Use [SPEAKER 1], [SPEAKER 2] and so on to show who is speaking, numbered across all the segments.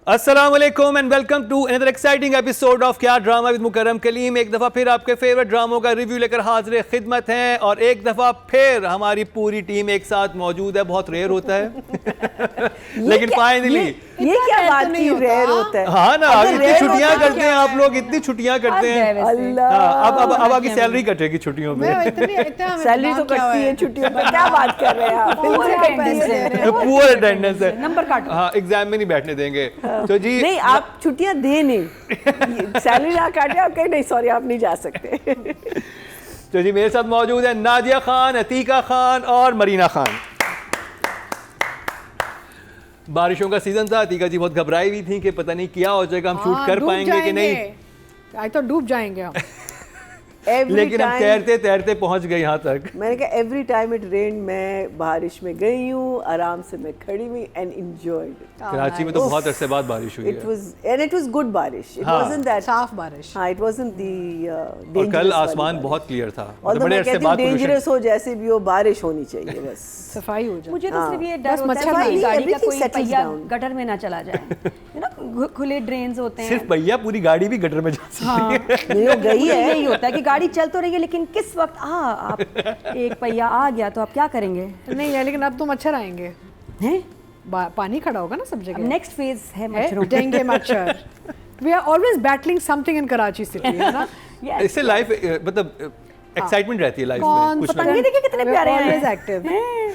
[SPEAKER 1] अस्सलाम वालेकुम and welcome to another exciting episode of क्या ड्रामा विद मुकर्रम कलीम। एक दफ़ा फिर आपके फेवरेट ड्रामों का रिव्यू लेकर हाजिर खिदमत हैं और एक दफ़ा फिर हमारी पूरी टीम एक साथ मौजूद है। बहुत रेयर होता है लेकिन फाइनली
[SPEAKER 2] ये क्या बात की रेयर होता है।
[SPEAKER 1] हाँ ना, इतनी छुट्टियां करते हैं आप लोग, इतनी छुट्टियां करते हैं। अब आगे सैलरी कटेगी छुट्टियों में।
[SPEAKER 2] सैलरी तो कटती है छुट्टियों में, क्या बात कर रहे हैं आप।
[SPEAKER 1] पुअर अटेंडेंस है,
[SPEAKER 3] नंबर काटो।
[SPEAKER 1] हाँ, एग्जाम में नहीं बैठने देंगे। तो जी
[SPEAKER 2] नहीं, आप छुट्टियां दे नहीं, सैलरी ना काटे, आप कहीं नहीं, सॉरी आप नहीं जा सकते।
[SPEAKER 1] तो जी मेरे साथ मौजूद है नादिया खान, अतीका खान और मरीना खान। बारिशों का सीजन था, अतीका जी बहुत घबराई हुई थी कि पता नहीं क्या हो जाएगा, हम शूट कर पाएंगे कि नहीं।
[SPEAKER 3] आई तो डूब जाएंगे हम।
[SPEAKER 1] लेकिन हम तैरते तैरते पहुंच गए यहाँ तक।
[SPEAKER 2] मैंने कहा एवरी टाइम इट रेन, मैं बारिश में गई हूँ, आराम से मैं खड़ी हुई एंड एंजॉयड।
[SPEAKER 1] कराची में तो बहुत अरसे बाद बारिश हुई है।
[SPEAKER 2] इट वाज गुड बारिश, इट वाजंट दैट
[SPEAKER 3] साफ बारिश।
[SPEAKER 2] हाँ, इट वाजंट दी
[SPEAKER 1] और कल आसमान बहुत क्लियर था।
[SPEAKER 2] बड़े अरसे बाद डेंजरस हो जैसे भी हो, बारिश होनी चाहिए बस।
[SPEAKER 3] सफाई हो जाए।
[SPEAKER 4] मुझे तो सिर्फ ये डर होता है कि गाड़ी का कोई पहिया गटर में ना चला जाए। ना खुले ड्रेन्स होते हैं।
[SPEAKER 1] सिर्फ पहिया, पूरी गाड़ी भी गटर में जा सकती है।
[SPEAKER 2] नहीं, गई है।
[SPEAKER 4] यही होता है कि गाड़ी चल तो रही है लेकिन किस वक्त आप एक पहिया आ गया तो आप क्या करेंगे?
[SPEAKER 3] नहीं है, लेकिन अब तो मच्छर आएंगे
[SPEAKER 4] हैं?
[SPEAKER 3] पानी खड़ा होगा ना सब जगह।
[SPEAKER 4] नेक्स्ट फेज है मच्छरों।
[SPEAKER 3] डेंगू मच्छर। We are always battling something in Karachi city, है ना।
[SPEAKER 1] इससे लाइफ मतलब एक्साइटमेंट रहती है लाइफ में। कुछ
[SPEAKER 4] पतंगे देखिए कितने प्यारे हैं।
[SPEAKER 3] Always active.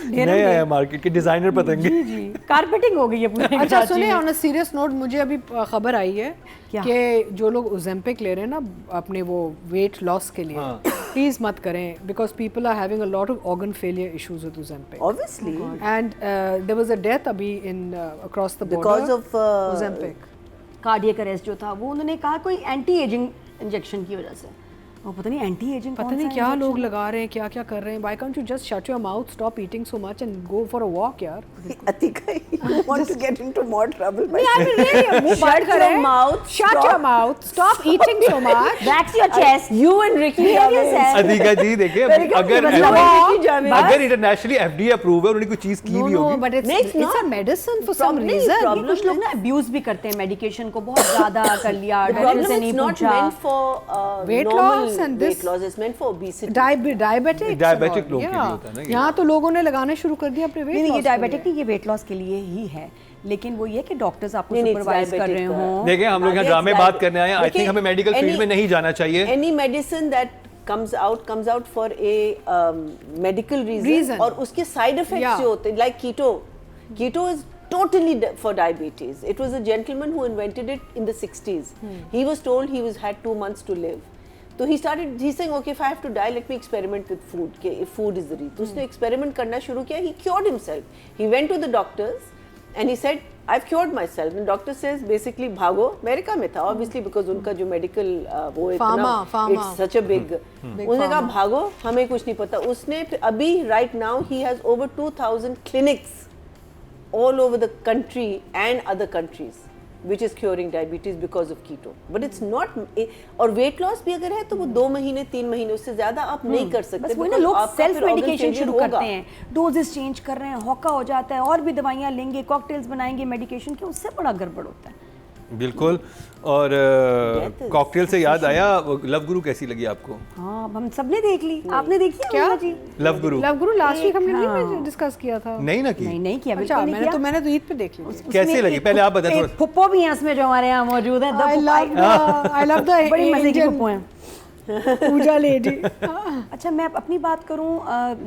[SPEAKER 1] नए आए मार्केट के डिजाइनर पतंगे।
[SPEAKER 4] जी कारपेटिंग हो गई है पूरे।
[SPEAKER 3] अच्छा सुनिए, ऑन अ सीरियस नोट, मुझे अभी खबर आई है कि जो लोग ओजेम्पिक ले रहे हैं ना अपने वो वेट लॉस के लिए, प्लीज मत करें, because people are having a lot of organ failure issues with Ozempic
[SPEAKER 2] obviously,
[SPEAKER 3] and there was a death अभी in across the border
[SPEAKER 2] because of
[SPEAKER 3] Ozempic.
[SPEAKER 4] Cardiac arrest जो था वो उन्होंने कहा कोई एंटी एजिंग इंजेक्शन की वजह से। और पता नहीं एंटी एजिंग
[SPEAKER 3] पता नहीं क्या लोग लगा रहे हैं, क्या क्या कर रहे हैं। Why can't you just shut your mouth, stop eating so much and go for a walk यार।
[SPEAKER 2] Atika, you want to get into more trouble?
[SPEAKER 3] नहीं, I mean really, मुंह बंद करें, shut your mouth, stop eating so much,
[SPEAKER 4] wax your chest,
[SPEAKER 2] you and Ricky Gervais।
[SPEAKER 1] Atika जी देखिए, अगर internationally FDA approve है, उन्होंने कोई चीज की भी होगी।
[SPEAKER 3] but it's a medicine for some reason।
[SPEAKER 4] कुछ लोग ना अब्यूज भी करते हैं मेडिकेशन को, बहुत ज्यादा कर लिया, डॉक्टर से नहीं पूछा।
[SPEAKER 3] weight loss and this
[SPEAKER 2] weight loss is meant for obesity।
[SPEAKER 1] Diabetic लोग के लिए होता है ना।
[SPEAKER 3] यहाँ तो लोगों ने लगाने शुरू कर दिया अपने वेट लॉस।
[SPEAKER 4] ये डायबिटिक नहीं, ये वेट लॉस के लिए ही है, लेकिन वो ये कि डॉक्टर्स आपको सुपरवाइज कर रहे हों।
[SPEAKER 1] देखिए हम लोग यहाँ ड्रामे बात करने आए हैं, आई थिंक हमें मेडिकल फील्ड में नहीं जाना चाहिए।
[SPEAKER 2] Any medicine that comes out for a medical reason और उसके side effects जो होते हैं, like keto is totally for diabetes। It was a gentleman who invented it in the 60s। He was told he had 2 months to live, तो he's saying okay, if I have to die, let me experiment with food, if food is the reason। तो उसने experiment करना शुरू किया। He cured himself। He went to the doctors and he said I've cured myself। and doctor says basically भागो। America में था obviously because उनका जो medical वो इतना it's such a big उन्होंने कहा भागो, हमें कुछ नहीं पता। उसने अभी right now he has over 2000 clinics all over the country and other countries which is curing diabetes because of keto। but it's not, और weight loss भी अगर है तो वो 2 महीने 3 महीने, उससे ज्यादा आप नहीं कर सकते।
[SPEAKER 4] बस वही ना, लोग सेल्फ मेडिकेशन शुरू करते हैं, डोजेस चेंज कर रहे हैं, हौका हो जाता है, और भी दवाइयाँ लेंगे, कॉकटेल्स बनाएंगे मेडिकेशन के, उससे बड़ा गड़बड़ होता है।
[SPEAKER 1] बिल्कुल। और कॉकटेल से याद आया, लव गुरु कैसी लगी आपको?
[SPEAKER 4] हाँ, हम सबने देख ली। आपने देखी है क्या जी?
[SPEAKER 1] लव गुरु
[SPEAKER 3] लास्ट वीक हमने नहीं डिस्कस किया था।
[SPEAKER 1] नहीं ना की?
[SPEAKER 4] नहीं किया,
[SPEAKER 3] अच्छा, मैंने तो ईद पे देख ली।
[SPEAKER 1] कैसी लगी पहले आप बताएं थोड़ा।
[SPEAKER 4] फुप्पो भी हैं इसमें जो हमारे यहाँ मौजूद है।
[SPEAKER 3] आई लव द
[SPEAKER 4] बड़ी मजे की फुप्पो हैं,
[SPEAKER 3] पूजा लेडी।
[SPEAKER 4] अच्छा मैं अपनी बात करूँ,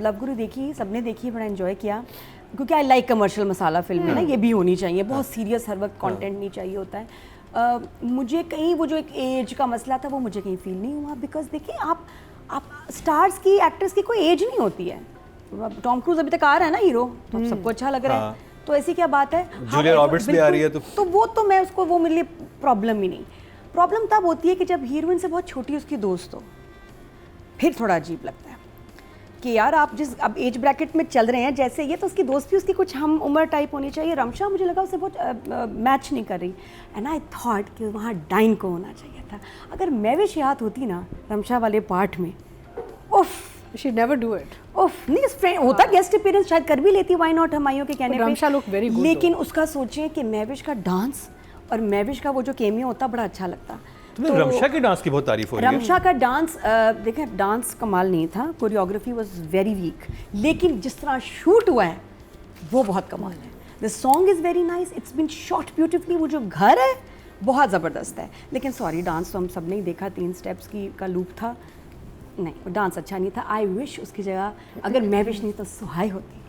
[SPEAKER 4] लव गुरु देखी, सबने देखी, बड़ा एंजॉय किया, क्योंकि I like commercial masala film है ना, ये भी होनी चाहिए, बहुत सीरियस हर वक्त कंटेंट नहीं चाहिए होता है। मुझे कहीं वो जो एक एज का मसला था वो मुझे कहीं फील नहीं हुआ, बिकॉज देखिए आप स्टार्स की, एक्टर्स की कोई एज नहीं होती है। टॉम क्रूज अभी तक आ रहा है ना हीरो, तो सबको अच्छा लग रहा है, तो ऐसी क्या बात है।
[SPEAKER 1] जूलिया रॉबर्ट्स भी आ रही है, तो
[SPEAKER 4] वो तो मैं उसको, वो मेरे लिए प्रॉब्लम ही नहीं। प्रॉब्लम तब होती है कि जब हीरोइन से बहुत छोटी उसकी दोस्त हो, फिर थोड़ा अजीब लगता है कि यार आप जिस अब एज ब्रैकेट में चल रहे हैं, जैसे ये तो उसकी दोस्त भी उसकी कुछ हम उम्र टाइप होनी चाहिए। रमशा मुझे लगा उससे बहुत मैच नहीं कर रही, एंड आई थॉट कि वहाँ डाइन को होना चाहिए था। अगर मैविश याद होती ना रमशा वाले पार्ट में, उफ,
[SPEAKER 3] she never do it।
[SPEAKER 4] उफ, नहीं फ्रेंड होता, गेस्ट अपीयरेंस शायद कर भी लेती, व्हाई नॉट, हमायों के कहने पे।
[SPEAKER 3] रमशा look very good
[SPEAKER 4] लेकिन उसका सोचें कि मैविश का डांस और मैविश का वो जो केमियो होता बड़ा अच्छा लगता।
[SPEAKER 1] तुम्हें रमशा के डांस की बहुत तारीफ हो रही है।
[SPEAKER 4] रमशा का डांस देखें, डांस कमाल नहीं था, कोरियोग्राफी वाज वेरी वीक, लेकिन जिस तरह शूट हुआ है वो बहुत कमाल है। The song is very nice, it's been shot beautifully, वो जो घर है बहुत ज़बरदस्त है। लेकिन सॉरी, डांस तो हम सब ने ही देखा, 3 स्टेप्स का लूप था, नहीं वो डांस अच्छा नहीं था। आई विश उसकी जगह अगर मैविश नहीं तो सुहाई होती,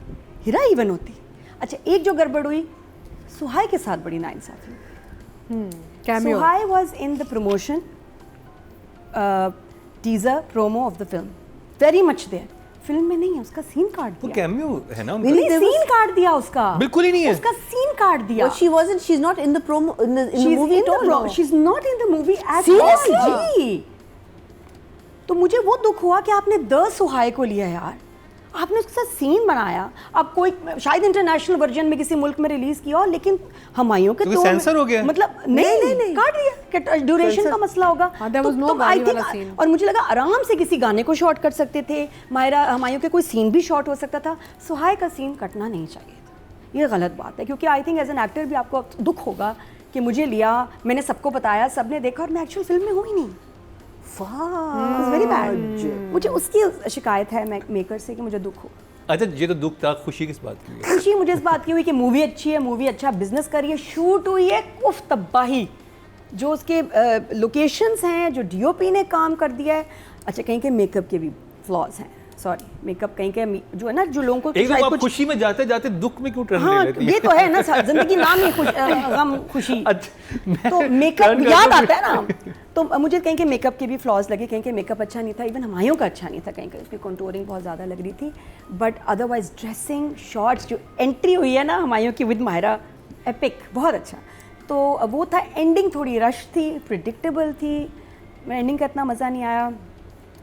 [SPEAKER 4] हीरा इवन होती। अच्छा, एक जो गड़बड़ हुई सुहाई के साथ बड़ी नाइंसाफी। Sohai was in the promotion teaser promo of the film, very much there, film में नहीं है, उसका सीन काट दिया।
[SPEAKER 1] वो कैमियो है ना उनका?
[SPEAKER 4] नहीं, सीन काट दिया उसका,
[SPEAKER 1] बिल्कुल ही नहीं है,
[SPEAKER 4] उसका सीन काट दिया।
[SPEAKER 2] she's not in the promo in the movie at all.
[SPEAKER 4] She's not in the movie at all जी। तो मुझे वो दुख हुआ कि आपने द सुहाई को लिया यार, आपने उसके साथ सीन बनाया। अब कोई शायद इंटरनेशनल वर्जन में किसी मुल्क में रिलीज किया हो, लेकिन हमायों के
[SPEAKER 1] तो सेंसर हो गया,
[SPEAKER 4] मतलब नहीं काट दिया कि ड्यूरेशन का मसला होगा। तो आई थिंक, और मुझे लगा आराम से किसी गाने को शॉर्ट कर सकते थे, मायरा हमायों के कोई सीन भी शॉर्ट हो सकता था, सुहाई का सीन कटना नहीं चाहिए था। ये गलत बात है, क्योंकि I think as an actor भी आपको दुख होगा कि मुझे लिया, मैंने सबको बताया, सबने देखा और मैं एक्चुअल फिल्म में हूँ ही नहीं। Very bad. मुझे उसकी शिकायत है मेकर से कि मुझे दुख हो।
[SPEAKER 1] अच्छा, ये तो दुख था, खुशी किस बात की है?
[SPEAKER 4] खुशी मुझे इस बात की हुई कि मूवी अच्छी है, मूवी अच्छा बिजनेस कर रही है, शूट हुई है, उफ तबाही, जो उसके लोकेशंस हैं, जो डीओपी ने काम कर दिया है। अच्छा, कहीं के मेकअप के भी फ्लॉज हैं, सॉरी, मेकअप कहीं के जो है ना, जो लोगों को
[SPEAKER 1] एक आप खुशी में जाते जाते दुख में क्यों टर्न ले लेती
[SPEAKER 4] है? ये तो है ना, जिंदगी नाम ही गम खुशी। तो मेकअप याद आता है ना, तो मुझे कहीं के मेकअप के भी फ्लॉज लगे, कहीं के मेकअप अच्छा नहीं था, इवन हमायों का अच्छा नहीं था, कहीं का उसकी कंटूरिंग बहुत ज़्यादा लग रही थी, बट अदरवाइज ड्रेसिंग, शॉर्ट्स, जो एंट्री हुई है ना हमायों की विद माहिरा, एपिक, बहुत अच्छा। तो वो था, एंडिंग थोड़ी रश थी, प्रिडिक्टेबल थी, एंडिंग का इतना मज़ा नहीं आया।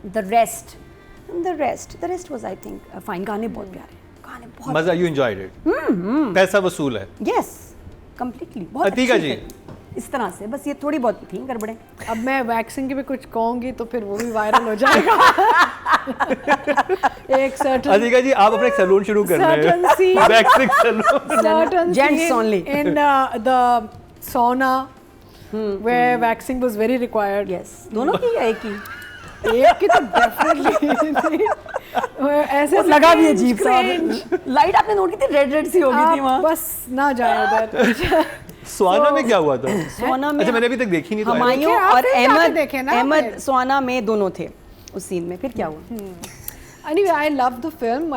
[SPEAKER 4] The rest was I think fine. गाने बहुत प्यारे, गाने बहुत
[SPEAKER 1] मजा, यू एंजॉयड इट, पैसा वसूल है।
[SPEAKER 4] Yes, completely. बहुत
[SPEAKER 1] अतीका जी,
[SPEAKER 4] इस तरह से बस ये थोड़ी बहुत थी गड़बड़ें।
[SPEAKER 3] अब मैं वैक्सिंग के भी कुछ कहूँगी तो फिर वो भी वायरल हो जाएगा। एक सर्टन,
[SPEAKER 1] अतीका जी आप अपना एक सैलून शुरू कर रहे हैं, waxing salon,
[SPEAKER 4] gents only,
[SPEAKER 3] in the sauna where waxing was very required.
[SPEAKER 4] Yes, दोनों की या एक ही?
[SPEAKER 3] एक की तो डेफिनेटली ऐसे
[SPEAKER 4] लगा भी अजीब सा। लाइट आपने नोट की थी, रेड सी हो गई थी वहाँ।
[SPEAKER 3] बस ना जाए उधर।
[SPEAKER 1] स्वाना में क्या हुआ था?
[SPEAKER 4] स्वाना में,
[SPEAKER 1] अच्छा मैंने अभी तक देखी नहीं, तो
[SPEAKER 4] हमायों और अहमद स्वाना में दोनों थे उस सीन में। फिर क्या हुआ?
[SPEAKER 3] Anyway, I loved the film.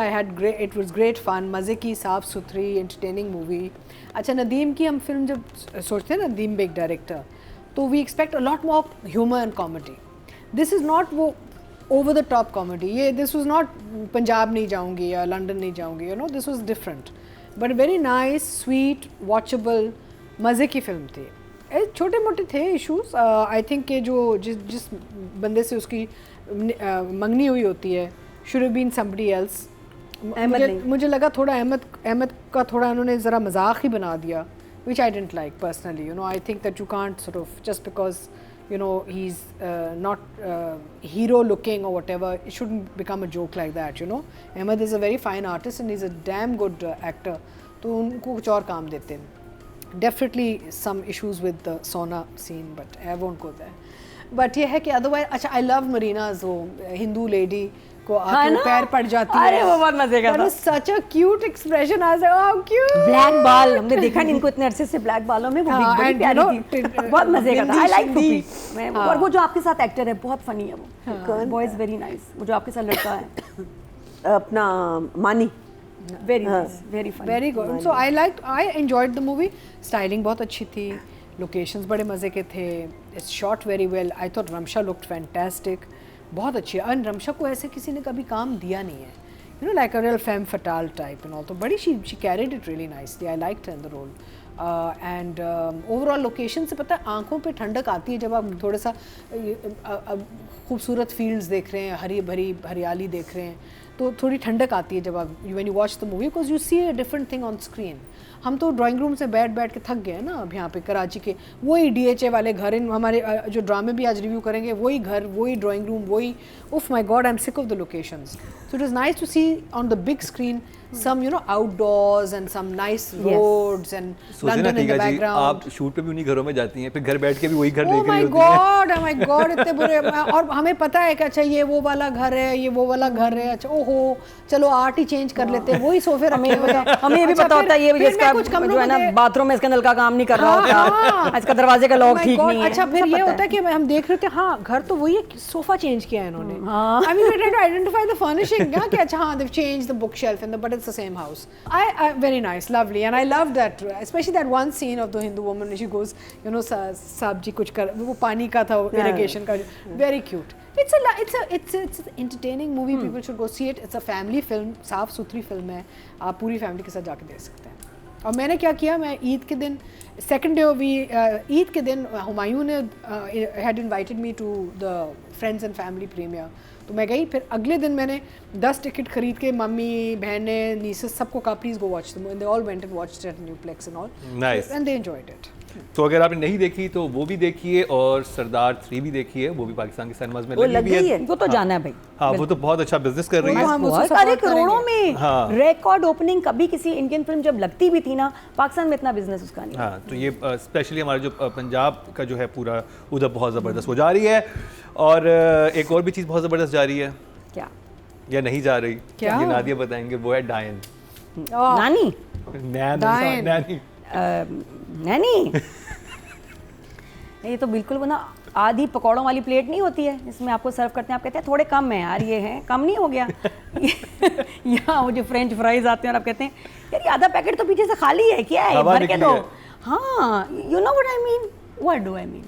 [SPEAKER 3] It was great fun. मज़े की, साफ सुथरी, entertaining movie. अच्छा, नदीम की हम फिल्म जब सोचते हैं ना, नदीम बेग डायरेक्टर, तो we expect a lot more humor and comedy. This is not वो over the top comedy. ये this was not पंजाब नहीं जाऊँगी या लंदन नहीं जाऊँगी, you know, this was different. But very nice, sweet, watchable, मज़े की फिल्म थी। छोटे मोटे थे इश्यूज, आई थिंक के जो जिस बंदे से उसकी मंगनी हुई होती है, should have been somebody else. मुझे लगा थोड़ा अहमद का थोड़ा उन्होंने ज़रा मजाक ही बना दिया, which I didn't like personally. You know, I think that you can't sort of, just because you know he's not hero looking or whatever, it shouldn't become a joke like that. You know, Ahmed is a very fine artist and he's a damn good actor. तो उनको कुछ और काम देते हैं. Definitely some issues with the sauna scene, but I won't go there. But ये है कि otherwise, अच्छा, I love Marina's वो हिंदू लेडी को आके पैर पड़ जाती है।
[SPEAKER 4] अरे वो बहुत मजे का था।
[SPEAKER 3] Such a cute expression, I was like, oh cute.
[SPEAKER 4] Black बाल, हमने देखा नहीं इनको इतने अरसे से ब्लैक बालों में, वो बड़ी प्यारी थी, बहुत मजे का था। I like Pupi। और वो जो आपके साथ एक्टर है बहुत फनी है वो, boy is very nice। वो जो आपके साथ लड़का है
[SPEAKER 2] अपना मानी,
[SPEAKER 4] very nice, very funny,
[SPEAKER 3] very good. So I enjoyed the movie. Styling बहुत अच्छी थी, locations बड़े मजे के थे, it's shot very well. I thought Ramsha looked fantastic, बहुत अच्छी है। और रमशा को ऐसे किसी ने कभी काम दिया नहीं है, you know, like a real femme fatale type and all. तो बड़ी she carried it really nicely. I liked her in the role. And overall location से पता है आंखों पे ठंडक आती है जब आप थोड़ा सा खूबसूरत फील्ड्स देख रहे हैं, हरी भरी हरियाली देख रहे हैं, तो थोड़ी ठंडक आती है जब आप when you watch the movie, because you see a different thing on screen. हम तो ड्राइंग रूम से बैठ के थक गए हैं ना अब यहाँ पे कराची के, वही DHA वाले घर, इन हमारे जो ड्रामे भी आज रिव्यू करेंगे, वही घर, वही ड्राइंग रूम, वही, उफ my God, I am sick of the locations. So it was nice to see on the big screen some outdoors and some nice roads and London in the background.
[SPEAKER 1] आप shoot पे भी उन्हीं घरों में जाती हैं, फिर घर बैठ के भी वही घर
[SPEAKER 3] Oh
[SPEAKER 1] देख
[SPEAKER 3] my
[SPEAKER 1] रही होती हैं।
[SPEAKER 3] God, oh my God, इतने बुरे। और हमें पता है कि अच्छा ये वो वाला घर है, ये वो वाला घर है, अच्छा ओहो चलो आर्ट ही चेंज कर लेते हैं, वही सोफे रखे हुए हैं।
[SPEAKER 4] हमें ये भी
[SPEAKER 3] अच्छा,
[SPEAKER 4] पता होता है ये
[SPEAKER 3] फिर
[SPEAKER 4] जिसका
[SPEAKER 3] मैं कुछ कमरों
[SPEAKER 4] जो है ना
[SPEAKER 3] में
[SPEAKER 4] बाथरूम में इसका नल का काम नहीं कर रहा
[SPEAKER 3] हाँ,
[SPEAKER 4] होता, इसका दरवाजे का लॉक
[SPEAKER 3] Oh my
[SPEAKER 4] ठीक
[SPEAKER 3] God,
[SPEAKER 4] नहीं है।
[SPEAKER 3] अच्छा फिर
[SPEAKER 4] सब
[SPEAKER 3] ये
[SPEAKER 4] पता
[SPEAKER 3] होता है कि हम देख रहे थे, हाँ घर तो वही है, सोफा चेंज किया है इन्होंने। I mean, we're trying to identify the furnishing, yeah, कि अच्छा हाँ they've changed the bookshelf and but it's the same house. Very nice, lovely, and I loved that, especially that one scene of the Hindu woman when she goes, साहब जी कुछ कर, वो पानी का था, irrigation का, very cute. It's an entertaining movie. People should go see it. It's a family film, साफ सुथरी फिल्म है, आप पूरी फैमिली के साथ जाके देख सकते हैं। और मैंने क्या किया, मैं ईद के दिन सेकेंड डे ईद के दिन हुमायूं ने had invited me to the friends and family premiere, तो मैं गई। फिर अगले दिन मैंने 10 टिकट खरीद के मम्मी बहनें नीसेस सबको कहा please go watch them, and they all went and watched at Newplex and all,
[SPEAKER 1] nice,
[SPEAKER 3] and they enjoyed it.
[SPEAKER 1] तो अगर आपने नहीं देखी तो वो भी देखिए, और सरदार 3 भी देखिए, वो भी पाकिस्तान के सिनेमाज में
[SPEAKER 2] वो
[SPEAKER 1] लगी
[SPEAKER 2] लग
[SPEAKER 1] भी
[SPEAKER 2] गई
[SPEAKER 1] है।
[SPEAKER 2] है।
[SPEAKER 4] वो तो जाना है भाई।
[SPEAKER 1] हाँ, वो तो बहुत अच्छा बिजनेस कर रही है।
[SPEAKER 3] हम उसको
[SPEAKER 4] बहुत
[SPEAKER 3] support
[SPEAKER 4] सारे करोड़ों
[SPEAKER 3] करेंगे।
[SPEAKER 4] में
[SPEAKER 1] हाँ।
[SPEAKER 4] रिकॉर्ड ओपनिंग कभी किसी इंडियन फिल्म जब लगती भी थी ना, पाकिस्तान में इतना बिजनेस उसका नहीं।
[SPEAKER 1] हाँ, तो ये स्पेशली हमारा जो पंजाब का जो है पूरा उधर बहुत ज़बरदस्त हो जा रही है। और एक और भी चीज़ बहुत ज़बरदस्त जा रही है,
[SPEAKER 4] क्या
[SPEAKER 1] या नहीं जा रही,
[SPEAKER 3] क्या?
[SPEAKER 1] ये नादिया बताएंगे, वो है डायन।
[SPEAKER 4] नानी
[SPEAKER 1] नैनी।
[SPEAKER 4] नैनी ये तो बिल्कुल वो ना आधी पकौड़ों वाली प्लेट नहीं होती है जिसमें आपको सर्व करते हैं, आप कहते हैं थोड़े कम है यार, ये है कम नहीं हो गया। यहाँ वो जो फ्रेंच फ्राइज आते हैं और आप कहते हैं यार ये आधा पैकेट तो पीछे से खाली है, क्या है
[SPEAKER 1] हवा
[SPEAKER 4] भर के
[SPEAKER 1] निकली
[SPEAKER 4] दो।
[SPEAKER 1] है।
[SPEAKER 4] हाँ, you know what I mean, what do I mean,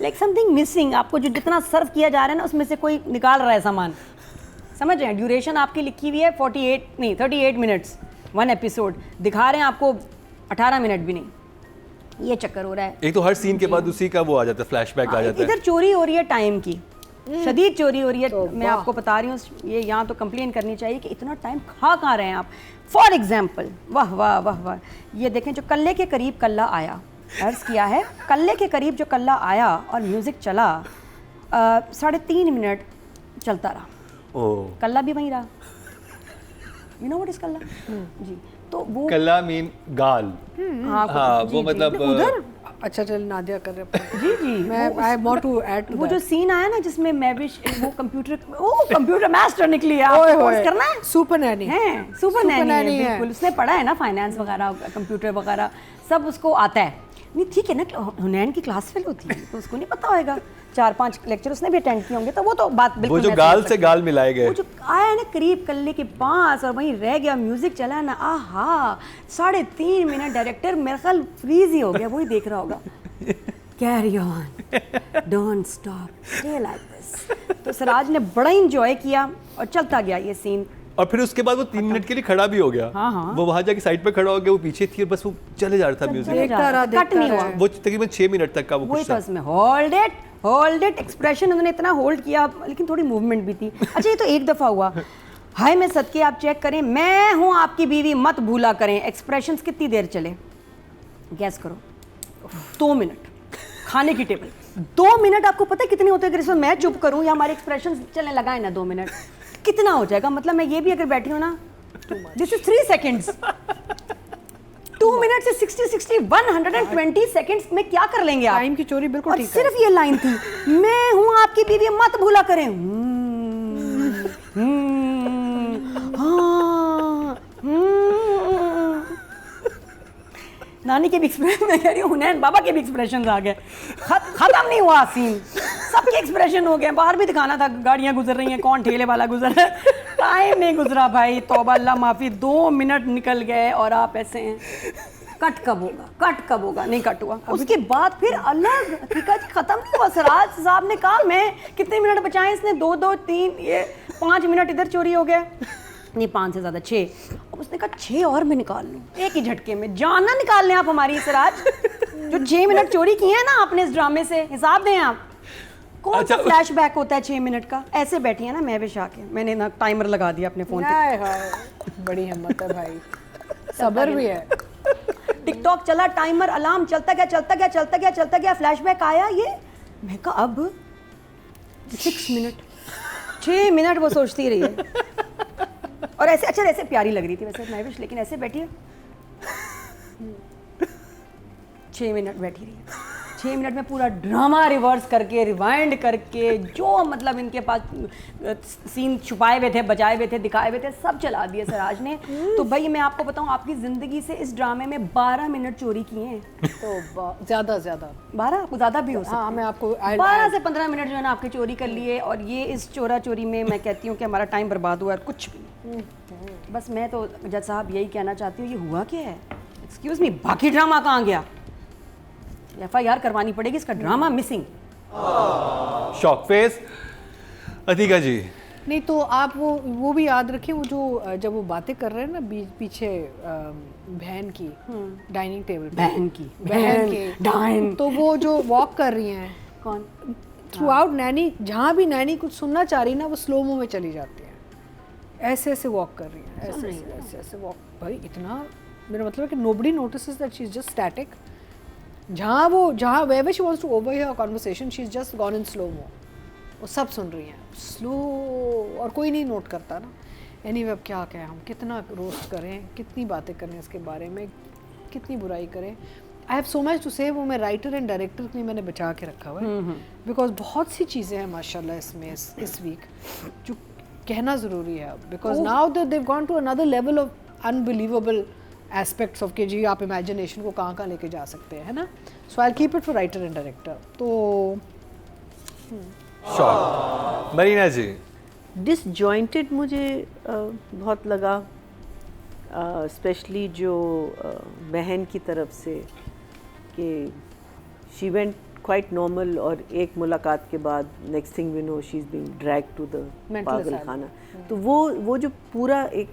[SPEAKER 4] like something missing. आपको जो जितना सर्व किया जा रहा है ना उसमें से कोई निकाल रहा है सामान, समझ रहे हैं। ड्यूरेशन आपकी लिखी हुई है 38 मिनट्स 1 एपिसोड, दिखा रहे हैं आपको 18 मिनट भी नहीं। ये चक्कर हो रहा है।
[SPEAKER 1] एक तो हर सीन के बाद उसी का वो आ जाता है, फ्लैशबैक आ जाता है।
[SPEAKER 4] इधर चोरी हो रही है टाइम की, शदीद चोरी हो रही है। मैं आपको बता रही हूँ, ये यहाँ तो कंप्लेन करनी चाहिए कि इतना टाइम खा कहाँ रहे हैं आप। फॉर एग्जाम्पल, वाह वाह वाह वाह, ये देखें जो कल्ले के करीब कल्ला आया, अर्ज किया है कल्ले के करीब जो कल्ला आया और म्यूजिक चला 3.5 मिनट चलता रहा। कल्ला भी वहीं रहा। यू नो व्हाट इज कल्ला? जी, तो वो
[SPEAKER 1] कल्ला मीन गाल। हाँ, वो मतलब
[SPEAKER 3] उधर अच्छा चल नादिया कर रहे
[SPEAKER 4] जी जी
[SPEAKER 3] मैं I want to add to
[SPEAKER 4] वो जो सीन आया ना जिसमें मैविश वो कंप्यूटर मास्टर निकली है, आपको कोर्स करना है।
[SPEAKER 3] सुपर नैनी
[SPEAKER 4] है, सुपर नैनी है,
[SPEAKER 3] है।
[SPEAKER 4] बिल्कुल। उसने पढ़ा है ना फाइनेंस वगैरह, कंप्यूटर वगैरह सब उसको आता है। नहीं ठीक है ना, हुनैन की क्लास फेल होती है तो उसको नहीं पता होगा, 4-5 लेक्चर उसने भी अटेंड किए होंगे, तो वो तो बात बिल्कुल
[SPEAKER 1] वो जो
[SPEAKER 4] मैं
[SPEAKER 1] गाल
[SPEAKER 4] समझ
[SPEAKER 1] से
[SPEAKER 4] सकती
[SPEAKER 1] गाल मिलाए गए,
[SPEAKER 4] वो जो आया ना करीब कल्ले के पास और वहीं रह गया, म्यूजिक चला ना, आहा 3.5 मिनट डायरेक्टर मेरा ख्याल फ्रीज ही हो गया, वही देख रहा होगा। Carry on, don't stop, stay like this. तो सिराज ने बड़ा इंजॉय किया और चलता गया ये सीन।
[SPEAKER 1] और फिर उसके बाद वो 3 मिनट के लिए खड़ा भी हो गया।
[SPEAKER 4] हाँ, हाँ।
[SPEAKER 1] वो वहां जाके साइड पे खड़ा हो गया, वो पीछे थी और बस वो चले जा रहा था म्यूजिक।
[SPEAKER 4] कट नहीं हुआ।
[SPEAKER 1] वो तकरीबन 6 मिनट तक का वो
[SPEAKER 4] वही
[SPEAKER 1] कुछ
[SPEAKER 4] तो
[SPEAKER 1] था।
[SPEAKER 4] उसमें होल्ड इट एक्सप्रेशन उन्होंने इतना होल्ड किया, लेकिन थोड़ी मूवमेंट भी थी। अच्छा ये तो एक दफ़ा हुआ। हाय मैं सदके आप चेक करें, मैं हूँ आपकी बीवी मत भूला करें, एक्सप्रेशंस कितनी देर चले गैस करो? 2 मिनट। खाने की टेबल 2 मिनट, आपको पता है कितने होते हैं? अगर इसमें मैं चुप करूँ या हमारे एक्सप्रेशंस चलने लगाए ना 2 मिनट, कितना हो जाएगा? मतलब मैं ये भी अगर बैठी हूँ ना, दिस इज 3 सेकेंड्स। 2 मिनट से 60 120 सेकंड्स में क्या कर लेंगे आप?
[SPEAKER 3] टाइम की चोरी बिल्कुल
[SPEAKER 4] और
[SPEAKER 3] ठीक है।
[SPEAKER 4] सिर्फ ये लाइन थी, मैं हूं आपकी बीवी मत भूला करें। नानी के भी एक्सप्रेशन, मैं कह रही हूँ हुनैन बाबा के भी एक्सप्रेशन आ गए। खत्म नहीं हुआ सीन, सबके एक्सप्रेशन हो गए। बाहर भी दिखाना था, गाड़ियाँ गुजर रही हैं, कौन ठेले वाला गुजर रहा है, टाइम नहीं गुजरा भाई, तौबा अल्लाह माफ़ी। 2 मिनट निकल गए और आप ऐसे हैं, कट कब होगा? नहीं कट हुआ। उसके बाद फिर अलग ठीक है जी, खत्म नहीं हुआ। सिराज साहब ने कहा मैं कितने मिनट बचाए, इसने 2 3 ये 5 मिनट इधर चोरी हो गया, नहीं 5 से ज़्यादा 6। अब उसने कहा 6 और मैं निकाल लूँ एक ही झटके में। जान ना निकाल लें आप हमारी सिराज, जो 6 मिनट चोरी किए हैं ना आपने इस ड्रामे से, हिसाब दें आप। कौन सा फ्लैशबैक होता है 6 मिनट का? ऐसे बैठी है ना मैं भी आके, मैंने ना टाइमर लगा दिया अपने फ़ोन पे।
[SPEAKER 3] बड़ी हिम्मत है भाई, सब्र भी है।
[SPEAKER 4] टिकटॉक चला, टाइमर अलार्म चलता गया, फ्लैशबैक आया, ये मैं कहा अब 6 मिनट 6 मिनट वो सोचती रही है। और ऐसे अच्छा ऐसे प्यारी लग रही थी वैसे महविश, लेकिन ऐसे बैठी है 6 मिनट बैठी रही है, 6 मिनट में पूरा ड्रामा रिवर्स करके रिवाइंड करके जो मतलब इनके पास सीन छुपाए हुए थे, बचाए हुए थे, दिखाए हुए थे, सब चला दिए सराज ने। तो भाई मैं आपको बताऊं, आपकी ज़िंदगी से इस ड्रामे में 12 मिनट चोरी किए हैं।
[SPEAKER 3] तो ज़्यादा
[SPEAKER 4] 12 आपको ज़्यादा भी हो सकता है।
[SPEAKER 3] हाँ, मैं आपको
[SPEAKER 4] 12 से 15 मिनट जो है ना आपके चोरी कर लिए, और ये इस चोरा चोरी में मैं कहती हूँ कि हमारा टाइम बर्बाद हुआ है, कुछ भी नहीं। बस मैं तो जज साहब यही कहना चाहती हूँ, ये हुआ क्या है? एक्सक्यूज़ मी, बाकी ड्रामा कहाँ गया? FIR करवानी पड़ेगी, इसका drama missing.
[SPEAKER 1] Shock face. Atiqa ji
[SPEAKER 3] नहीं तो आप वो भी याद रखें, वो जो जब वो बातें कर रहे हैं ना पीछे बहन की डाइनिंग टेबल
[SPEAKER 4] बहन
[SPEAKER 3] के
[SPEAKER 4] डाइन,
[SPEAKER 3] तो वो जो वॉक कर रही हैं
[SPEAKER 4] कौन
[SPEAKER 3] थ्रू आउट, नैनी जहाँ भी नैनी कुछ सुनना चाह रही ना वो स्लो मो में चली जाती है, ऐसे ऐसे वॉक कर रही है, ऐसे ऐसे वॉक। भाई इतना, मेरा मतलब है कि nobody notices that she is just static. जहाँ wherever she wants to overhear a conversation, she's just gone in slow mo, वो सब सुन रही हैं स्लो, और कोई नहीं नोट करता ना। एनीवे अब क्या कहें, हम कितना रोस्ट करें, कितनी बातें करें इसके बारे में, कितनी बुराई करें। I have so much to say, वो मैं राइटर एंड डायरेक्टर के लिए मैंने बचा के रखा हुआ है, बिकॉज बहुत सी चीज़ें हैं माशाल्लाह इसमें इस वीक जो कहना ज़रूरी है, because now they've gone to another level of unbelievable aspects of के जी, आप इमेजिनेशन को कहाँ लेके जा सकते हैं, है ना। So I keep it for writer and director. तो
[SPEAKER 1] शॉक। मरीना जी
[SPEAKER 2] डिसजॉइंटेड मुझे बहुत लगा, स्पेशली जो बहन की तरफ से, कि शी वेंट क्वाइट नॉर्मल और एक मुलाकात के बाद next thing we know she is being drag to the पागल खाना। तो वो जो पूरा एक,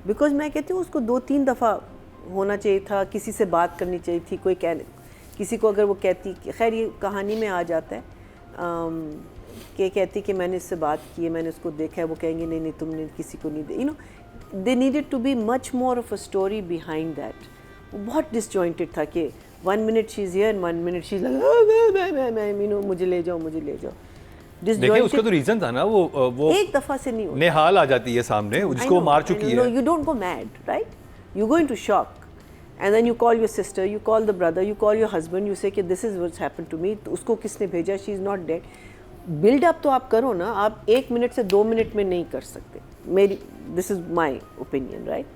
[SPEAKER 2] बिकॉज मैं कहती हूँ उसको 2-3 दफ़ा होना चाहिए था, किसी से बात करनी चाहिए थी, कोई किसी को अगर वो कहती, खैर ये कहानी में आ जाता है कि कहती कि मैंने इससे बात की है, मैंने उसको देखा है, वो कहेंगे नहीं नहीं तुमने किसी को नहीं, you know they needed to be much more of a story behind that. वो बहुत डिसजॉइंटेड था कि 1 minute she is here and 1 minute she is like you know मुझे ले जाओ।
[SPEAKER 1] देखिए उसका तो रीजन था ना, वो
[SPEAKER 2] एक दफ़ा से नहीं होता,
[SPEAKER 1] नेहाल आ जाती है सामने जिसको वो मार चुकी है।
[SPEAKER 2] You don't go mad, right? You go into shock, and then you call your sister, you call the brother, you call your husband, you say कि this is what's happened to me. तो उसको किसने भेजा? She is not dead. Build up तो आप करो ना, आप 1 मिनट से 2 मिनट में नहीं कर सकते। मेरी this is my opinion, right?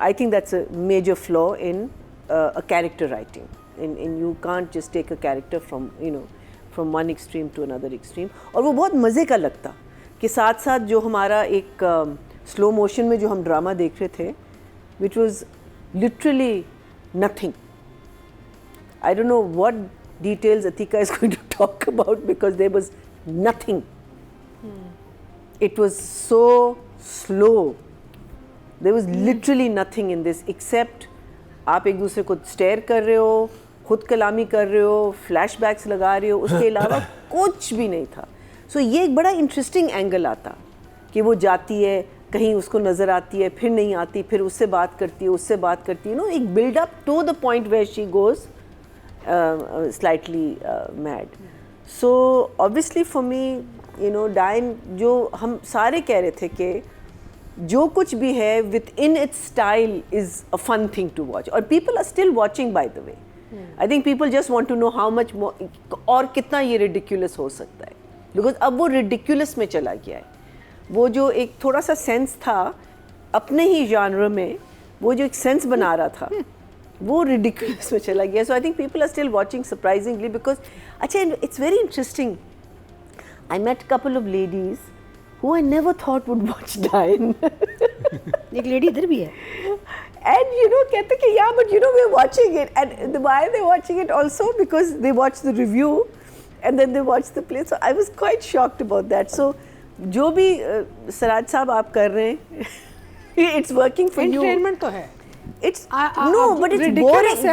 [SPEAKER 2] I think that's a major flaw in a character writing. In you can't just take a character from one extreme to another extreme. और वो बहुत मज़े का लगता कि साथ साथ जो हमारा एक स्लो मोशन में जो हम ड्रामा देख रहे थे, which was literally nothing. I don't know what details Atika is going to talk about because there was nothing. It was so slow. There was literally nothing in this except आप एक दूसरे को stair कर रहे हो, खुद कलामी कर रहे हो, फ्लैशबैक्स लगा रहे हो, उसके अलावा कुछ भी नहीं था। सो ये एक बड़ा इंटरेस्टिंग एंगल आता कि वो जाती है कहीं, उसको नज़र आती है, फिर नहीं आती, फिर उससे बात करती है, उससे बात करती है, नो एक build up to the point where she goes slightly mad. So obviously for me डाइन, जो हम सारे कह रहे थे कि जो कुछ भी है within its style is a fun thing to watch, और people are still watching by the way. I think people just want to know how much और कितना ये रिडिक्यूलस हो सकता है, बिकॉज अब वो रिडिक्यूलस में चला गया है। वो जो एक थोड़ा सा सेंस था अपने ही जानर में, वो जो एक सेंस बना रहा था वो रिडिक्यूलस में चला गया। So I think people are still watching surprisingly because, अच्छा it's very interesting, I met couple of ladies who I never thought would watch Diane.
[SPEAKER 4] एक लेडी इधर भी है,
[SPEAKER 2] and कहते कि yeah, but we're watching it, and why are they watching it also? Because they watch the review and then they watch the play. So I was quite shocked about that. So जो भी सराज साहब आप कर रहे हैं it's working for you.
[SPEAKER 3] Entertainment तो है,
[SPEAKER 2] it's no, but it's boring.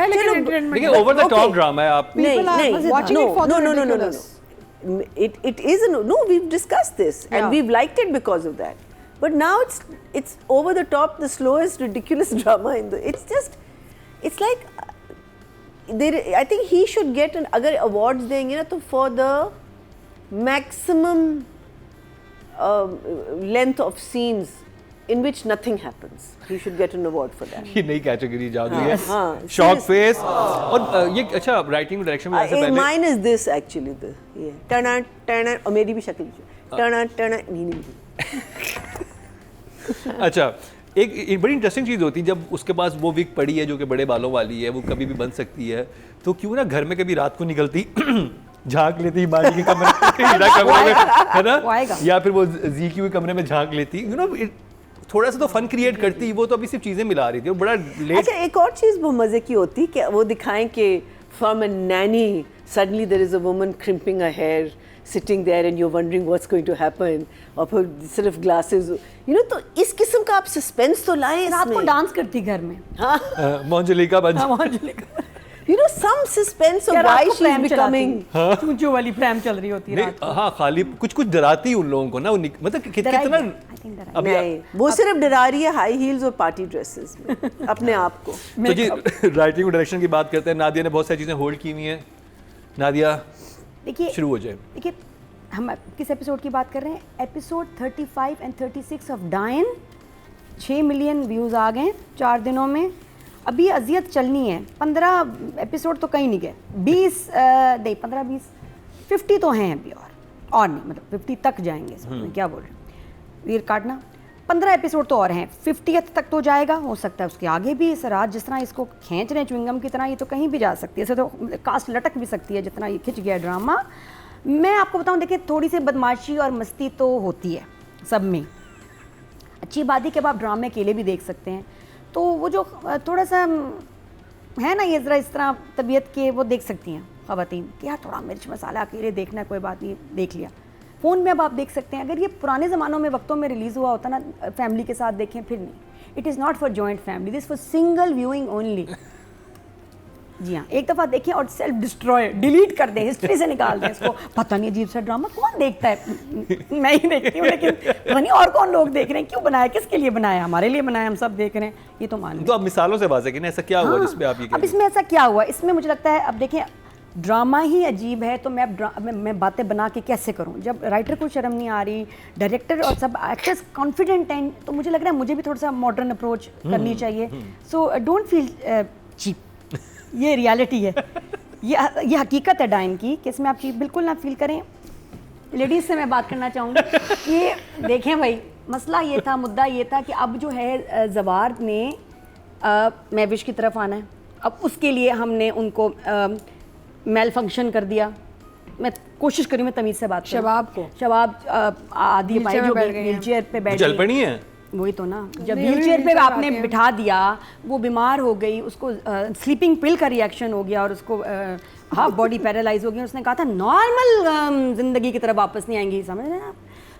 [SPEAKER 1] देखिए ओवर द टॉप ड्रामा है आप।
[SPEAKER 2] नहीं,
[SPEAKER 3] watching it for the ridiculous.
[SPEAKER 2] It is no, we've discussed this and we've liked it because of that, but now it's over the top, the slowest ridiculous drama in the, it's like I think he should get an, agar awards देंगे ना तो for the maximum length of scenes in which nothing happens. He should get an award for that.
[SPEAKER 1] ये नई category जादू है,
[SPEAKER 2] हाँ,
[SPEAKER 1] shock face. और ये अच्छा राइटिंग डायरेक्शन में पहले
[SPEAKER 2] Mine is this actually, ये टना टना, और मेरी भी शक्ल टना टना नहीं।
[SPEAKER 1] अच्छा, एक बड़ी इंटरेस्टिंग चीज़ होती है जब उसके पास वो विग पड़ी है जो कि बड़े बालों वाली है, वो कभी भी बन सकती है, तो क्यों ना घर में कभी रात को निकलती झांक लेती हिमानी के कमरे में, है ना, या फिर वो ज़ीक्यू के कमरे में झांक लेती, यू नो, थोड़ा सा तो फन क्रिएट करती। वो तो अभी सिर्फ चीज़ें मिला रही थी, और बड़ा लेट।
[SPEAKER 2] अच्छा, एक और चीज़ बहुत मज़े की होती कि वो दिखाएं कि from a nanny suddenly there is a woman crimping a hair sitting there and you're wondering what's going to happen, और फिर सिर्फ glasses, you know, तो इस किस्म का आप सस्पेंस तो लाएं इसमें।
[SPEAKER 4] रात को डांस करती घर में,
[SPEAKER 1] मोंजलिका बन,
[SPEAKER 2] you know, some suspense of why she's becoming,
[SPEAKER 4] चूचू वाली प्रेम चल रही होती है रात को।
[SPEAKER 1] हाँ, खाली कुछ डराती उन लोगों को ना, मतलब कितना
[SPEAKER 2] नहीं, वो सिर्फ डरा रही है हाई हील्स और पार्टी ड्रेसेस में अपने आप को।
[SPEAKER 1] तो जी राइटिंग और डायरेक्शन की बात करते हैं, नादिया ने बहुत सारी चीज़ें होल्ड की हुई हैं। नादिया,
[SPEAKER 4] देखिए
[SPEAKER 1] शुरू हो जाए।
[SPEAKER 4] देखिए, हम किस एपिसोड की बात कर रहे हैं? एपिसोड 35 एंड 36 ऑफ डायन। 6 मिलियन व्यूज़ आ गए 4 दिनों में। अभी अजियत चलनी है, 15 एपिसोड तो कहीं नहीं गए, 20 नहीं 15 20 50 तो हैं अभी, और नहीं, मतलब 50 तक जाएंगे सब। क्या बोल रहे हैं, वीर काटना 15 एपिसोड तो और हैं, 50th तक तो जाएगा, हो सकता है उसके आगे भी। इस रात जिस तरह इसको खींच रहे हैं च्युइंगम की तरह, ये तो कहीं भी जा सकती है, इसे तो कास्ट लटक भी सकती है जितना ये खिंच गया ड्रामा। मैं आपको बताऊं, देखिए, थोड़ी सी बदमाशी और मस्ती तो होती है सब में। अच्छी बात है कि अब आप ड्रामे अकेले भी देख सकते हैं, तो वो जो थोड़ा सा है ना, ये ज़रा इस तरह तबीयत के, वो देख सकती हैं ख़वातीन कि यार थोड़ा मिर्च मसाला अकेले देखना है, कोई बात नहीं, देख लिया। फ़ोन में अब आप देख सकते हैं। अगर ये पुराने ज़मानों में वक्तों में रिलीज़ हुआ होता ना, फैमिली के साथ देखें, फिर नहीं। It is not for joint family, this for single viewing only. जी हाँ, एक दफ़ा देखें और सेल्फ डिस्ट्रॉय, डिलीट कर दें, हिस्ट्री से निकाल दें इसको। पता नहीं अजीब सा ड्रामा कौन देखता है, मैं ही देखती हूँ, लेकिन पता नहीं और कौन लोग देख रहे हैं, क्यों बनाया, किसके लिए बनाया, हमारे लिए बनाया, हम सब देख रहे हैं, ये तो मान।
[SPEAKER 1] तो आप मिसालों से वाज़ेह कीजिए, ऐसा क्या हुआ जिसमें आप ये,
[SPEAKER 4] अब इसमें ऐसा क्या हुआ? इसमें मुझे लगता है, अब देखें, ड्रामा ही अजीब है, तो मैं बातें बना के कैसे करूं? जब राइटर को शर्म नहीं आ रही, डायरेक्टर और सब एक्टर्स कॉन्फिडेंट हैं, तो मुझे लग रहा है मुझे भी थोड़ा सा मॉडर्न अप्रोच करनी चाहिए। सो डोंट फील चीप, ये रियलिटी है, ये हकीकत है डायन की, कि इसमें आप चीप बिल्कुल ना फील करें। लेडीज़ से मैं बात करना चाहूँगी कि देखें भाई, मसला ये था, मुद्दा ये था कि अब जो है जवार ने महविश की तरफ आना है। अब उसके लिए हमने उनको मेल फंक्शन कर दिया। मैं कोशिश करी मैं तमीज़ से बात करूं। शबाब आदि पाई जो व्हील चेयर पे बैठ
[SPEAKER 1] चल पड़ी है,
[SPEAKER 4] वही तो ना, जब व्हील चेयर पे आपने बिठा दिया, वो बीमार हो गई, उसको स्लीपिंग पिल का रिएक्शन हो गया और उसको हाफ बॉडी पैरालाइज हो गई। उसने कहा था नॉर्मल ज़िंदगी की तरफ वापस नहीं आएंगी, समझ रहे हैं आप?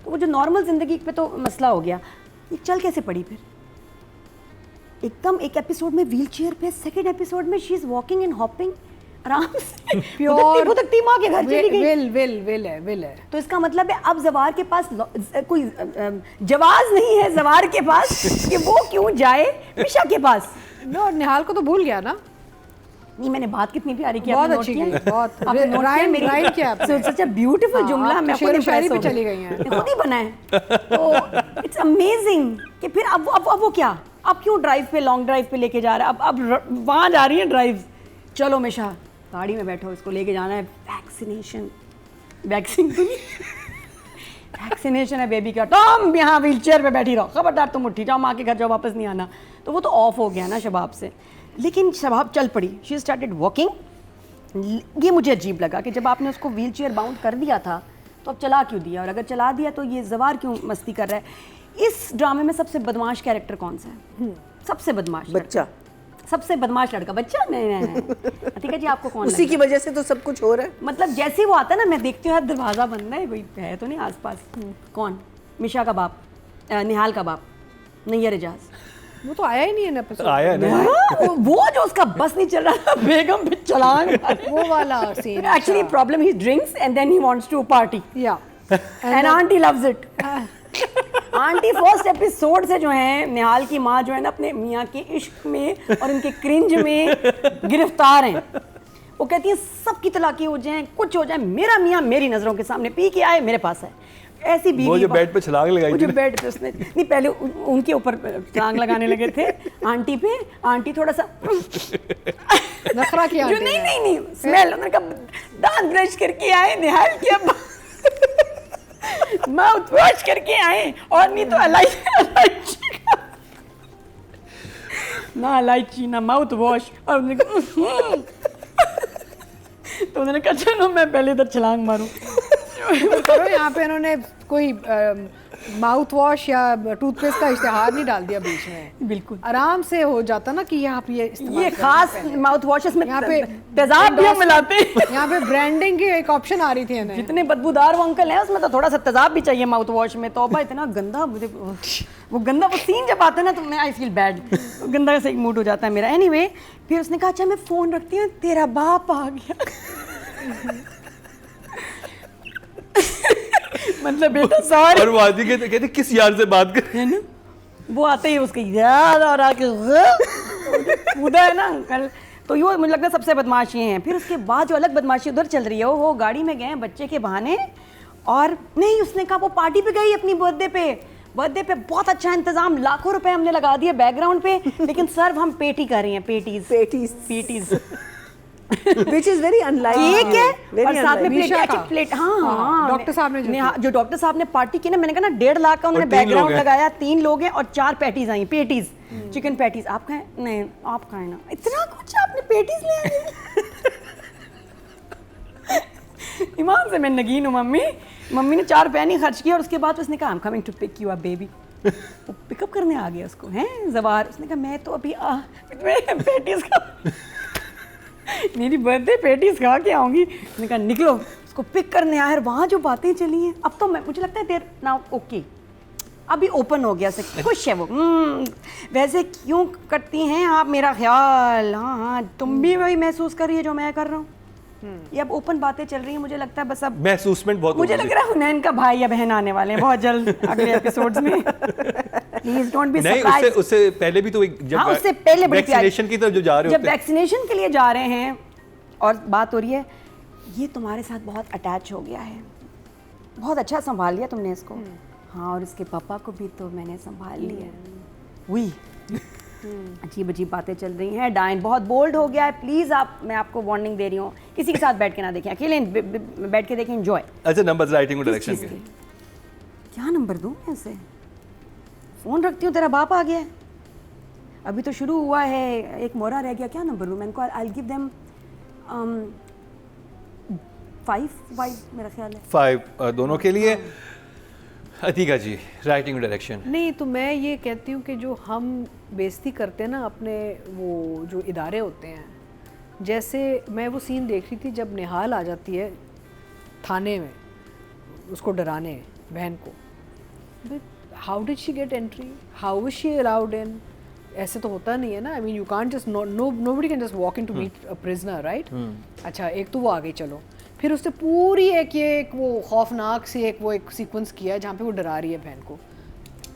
[SPEAKER 4] तो वो जो नॉर्मल ज़िंदगी पे तो मसला हो गया। ये चल कैसे पड़ी फिर एकदम एक एपिसोड में व्हील चेयर पे, सेकेंड एपिसोड में she is walking and hopping आराम से, प्योर भुतकती माँ के घर चली गई।
[SPEAKER 3] विल है।
[SPEAKER 4] तो इसका मतलब है अब जवार के पास कोई जवाज नहीं है जवार के पास कि वो क्यों जाए मिशा के पास।
[SPEAKER 3] नो, निहाल को तो भूल गया ना।
[SPEAKER 4] नहीं, मैंने बात कितनी प्यारी की,
[SPEAKER 3] बहुत अच्छी की, बहुत राइम किया आपने,
[SPEAKER 4] सच अ ब्यूटीफुल जुमला। मैं खुद
[SPEAKER 3] शायरी पे चली गई हैं,
[SPEAKER 4] खुद ही बनाए, तो इट्स अमेजिंग कि फिर अब वो क्या, अब क्यों ड्राइव पे, लॉन्ग ड्राइव पे लेके जा रहा है, अब वहाँ जा रही है ड्राइव। चलो मिशा गाड़ी में बैठो, इसको लेके जाना है वैक्सीनेशन है बेबी का। तुम यहाँ व्हील चेयर पे बैठी रहो, खबरदार तुम उठी जाओ, माँ के घर जाओ, वापस नहीं आना। तो वो तो ऑफ हो गया ना शबाब से, लेकिन शबाब चल पड़ी, शी स्टार्टेड वॉकिंग। ये मुझे अजीब लगा कि जब आपने उसको व्हील चेयर बाउंड कर दिया था तो अब चला क्यों दिया, और अगर चला दिया तो ये जवार क्यों मस्ती कर रहा है। इस ड्रामे में सबसे बदमाश कैरेक्टर कौन सा है? सबसे बदमाश
[SPEAKER 2] बच्चा,
[SPEAKER 4] सबसे बदमाश लड़का, बच्चा नहीं। ठीक है जी, आपको कौन
[SPEAKER 2] उसी की वजह से तो सब कुछ हो रहा है।
[SPEAKER 4] मतलब जैसे वो आता है ना, मैं देखती हूँ दरवाज़ा बंद है, कोई है तो नहीं आसपास। कौन? मिशा का बाप, निहाल का बाप, नैयर एजाज।
[SPEAKER 3] वो तो आया ही नहीं है ना, एपिसोड
[SPEAKER 1] आया नहीं।
[SPEAKER 4] वो जो उसका बस नहीं चल रहा था, बेगम पे चलान,
[SPEAKER 3] वो वाला सीन।
[SPEAKER 4] Actually problem he drinks and then he wants to party,
[SPEAKER 3] yeah
[SPEAKER 4] and aunty loves it. Aunty first episode से जो है, निहाल की माँ जो है ना, अपने मियाँ के इश्क में और उनके क्रिंज में गिरफ्तार हैं। वो कहती है सब की तलाकी हो जाए, कुछ हो जाए, मेरा मियाँ मेरी नज़रों के सामने पी के आए, मेरे पास है। ऐसी बीवी
[SPEAKER 1] वो जो बेड पे छलांग लगाई
[SPEAKER 4] वो
[SPEAKER 1] थी
[SPEAKER 4] जो
[SPEAKER 1] ना।
[SPEAKER 4] बेड पे उसने नहीं पहले उनके ऊपर छलांग लगाने लगे थे आंटी पे। आंटी थोड़ा सा
[SPEAKER 3] नखरा किया
[SPEAKER 4] जो
[SPEAKER 3] आंटी
[SPEAKER 4] नहीं
[SPEAKER 3] ने।
[SPEAKER 4] नहीं नहीं स्मेल, उन्होंने कहा दांत ब्रश करके आए, निहाल किया, माउथ वॉश करके आए, और नहीं तो इलायची ना इलायची ना माउथ वॉश। और उन्होंने कहा तो उन्होंने कहा चलो मैं पहले इधर छलांग मारूं।
[SPEAKER 3] करो यहाँ पे इन्होंने कोई माउथ वॉश या टूथपेस्ट का इश्तेहार नहीं डाल दिया बीच में।
[SPEAKER 4] बिल्कुल
[SPEAKER 3] आराम से हो जाता ना कि यहाँ पे इस्तेमाल
[SPEAKER 4] ये
[SPEAKER 3] करना
[SPEAKER 4] खास
[SPEAKER 3] पहले।
[SPEAKER 4] माउथ वॉशेस में
[SPEAKER 3] यहाँ पे
[SPEAKER 4] तेजाब भी हम मिलाते हैं।
[SPEAKER 3] यहाँ पे ब्रांडिंग की एक ऑप्शन आ रही थी इन्हें।
[SPEAKER 4] जितने बदबूदार वो अंकल हैं उसमें तो थोड़ा सा तेजाब भी चाहिए माउथ वॉश में। तौबा इतना गंदा, मुझे वो गंदा वो सीन जब आता है ना तो मैं आई फील बैड, गंदा से एक मूड हो जाता है मेरा। एनीवे फिर उसने कहा अच्छा मैं फ़ोन रखती हूँ, तेरा बाप आ गया। मतलब बेटा सॉरी।
[SPEAKER 1] और वो आदमी कहते किस यार से बात कर।
[SPEAKER 4] है ना, वो आते ही उसके याद और आके कूदा है ना अंकल। तो ये मुझे लगता है सबसे बदमाश ये हैं। फिर उसके बाद जो अलग बदमाशी उधर चल रही है, वो गाड़ी में गए बच्चे के बहाने, और नहीं उसने कहा वो पार्टी पे गई अपनी बर्थडे पे बहुत अच्छा इंतजाम, लाखों रुपए हमने लगा दिए बैकग्राउंड पे, लेकिन सर्व हम पेटी कर रही हैं, patties
[SPEAKER 2] which is very unlike
[SPEAKER 4] ठीक
[SPEAKER 2] you.
[SPEAKER 4] है।
[SPEAKER 2] Very
[SPEAKER 4] और साथ में
[SPEAKER 2] unlike.
[SPEAKER 4] प्लेट,
[SPEAKER 3] मीशा
[SPEAKER 4] अच्छा
[SPEAKER 3] का।
[SPEAKER 4] प्लेट, हाँ
[SPEAKER 3] डॉक्टर साहब ने
[SPEAKER 4] जो डॉक्टर साहब ने पार्टी की ना, मैंने कहा ना 1.5 लाख का उन्होंने
[SPEAKER 1] और 3 लोग
[SPEAKER 4] बैकग्राउंड
[SPEAKER 1] हैं।
[SPEAKER 4] लगाया, 3 लोग हैं और 4 पैटीज आई, पेटीज चिकन पैटीज। आप खाएं? नहीं आप खाएं ना, इतना कुछ आपने पेटीज ले आई। ईमान से मैं नगीन हूँ। मम्मी ने 4 पैनी खर्च की और उसके बाद उसने कहा I am coming to pick you up baby. वो पिकअप करने आ गया उसको, हैं जवार। उसने कहा मैं तो अभी पैटीज खा मेरी बर्थडे पेटीज खा के आऊंगी। मैंने कहा निकलो, उसको पिक करने आया। और वहाँ जो बातें चली हैं, अब तो मुझे लगता है देर नाउ ओके, अभी ओपन हो गया से खुश है वो। वैसे क्यों करती हैं आप मेरा ख्याल? हाँ तुम भी वही महसूस कर रही है जो मैं कर रहा हूँ। ये अब ओपन बातें चल रही हैं, मुझे लगता है बस अब
[SPEAKER 1] महसूसमेंट बहुत
[SPEAKER 4] मुझे लग रहा है हुनैन का भाई या बहन आने वाले हैं बहुत जल्द अगले एपिसोड्स में। प्लीज डोंट बी
[SPEAKER 1] नहीं,
[SPEAKER 4] सरप्राइज्ड।
[SPEAKER 1] उससे पहले भी तो एक जब
[SPEAKER 4] हाँ उससे पहले बड़ी प्यारी,
[SPEAKER 1] वैक्सीनेशन की तरफ जो जा रहे
[SPEAKER 4] जब
[SPEAKER 1] होते हैं।
[SPEAKER 4] वैक्सीनेशन के लिए जा रहे हैं और बात हो रही है, ये तुम्हारे साथ बहुत अटैच हो गया है, बहुत अच्छा संभाल लिया तुमने इसको। हाँ और इसके पापा को भी तो मैंने संभाल लिया। हुई अजीब अजीब बातें चल रही हैं। डायन बहुत बोल्ड हो गया है। प्लीज़ मैं आपको वार्निंग दे रही हूँ, किसी के साथ बैठ के ना देखें, अकेले बैठ के देखें, एंजॉय।
[SPEAKER 1] अच्छा नंबर्स राइटिंग डायरेक्शन के
[SPEAKER 4] क्या नंबर दूँ मैं इसे? फ़ोन रखती हूँ, तेरा बाप आ गया है। अभी तो शुरू हुआ है, एक मोरा रह गया, क्या नंबर दूँ मैं इनको? आई गिव देम 5 मेरा ख्याल है।
[SPEAKER 1] 5 दोनों के लिए। अतीका जी राइटिंग डायरेक्शन।
[SPEAKER 3] नहीं तो मैं ये कहती हूँ कि जो हम बेइज्जती करते हैं ना अपने वो जो इदारे होते हैं, जैसे मैं वो सीन देख रही थी जब निहाल आ जाती है थाने में उसको डराने बहन को, how did she get entry, how was she allowed in? ऐसे तो होता नहीं है ना। I mean you can't just nobody can just walk in to meet a prisoner, right? अच्छा एक तो वो आ गई, चलो फिर उसने पूरी एक वो खौफनाक सी एक सीक्वेंस किया है जहाँ पे वो डरा रही है बहन को।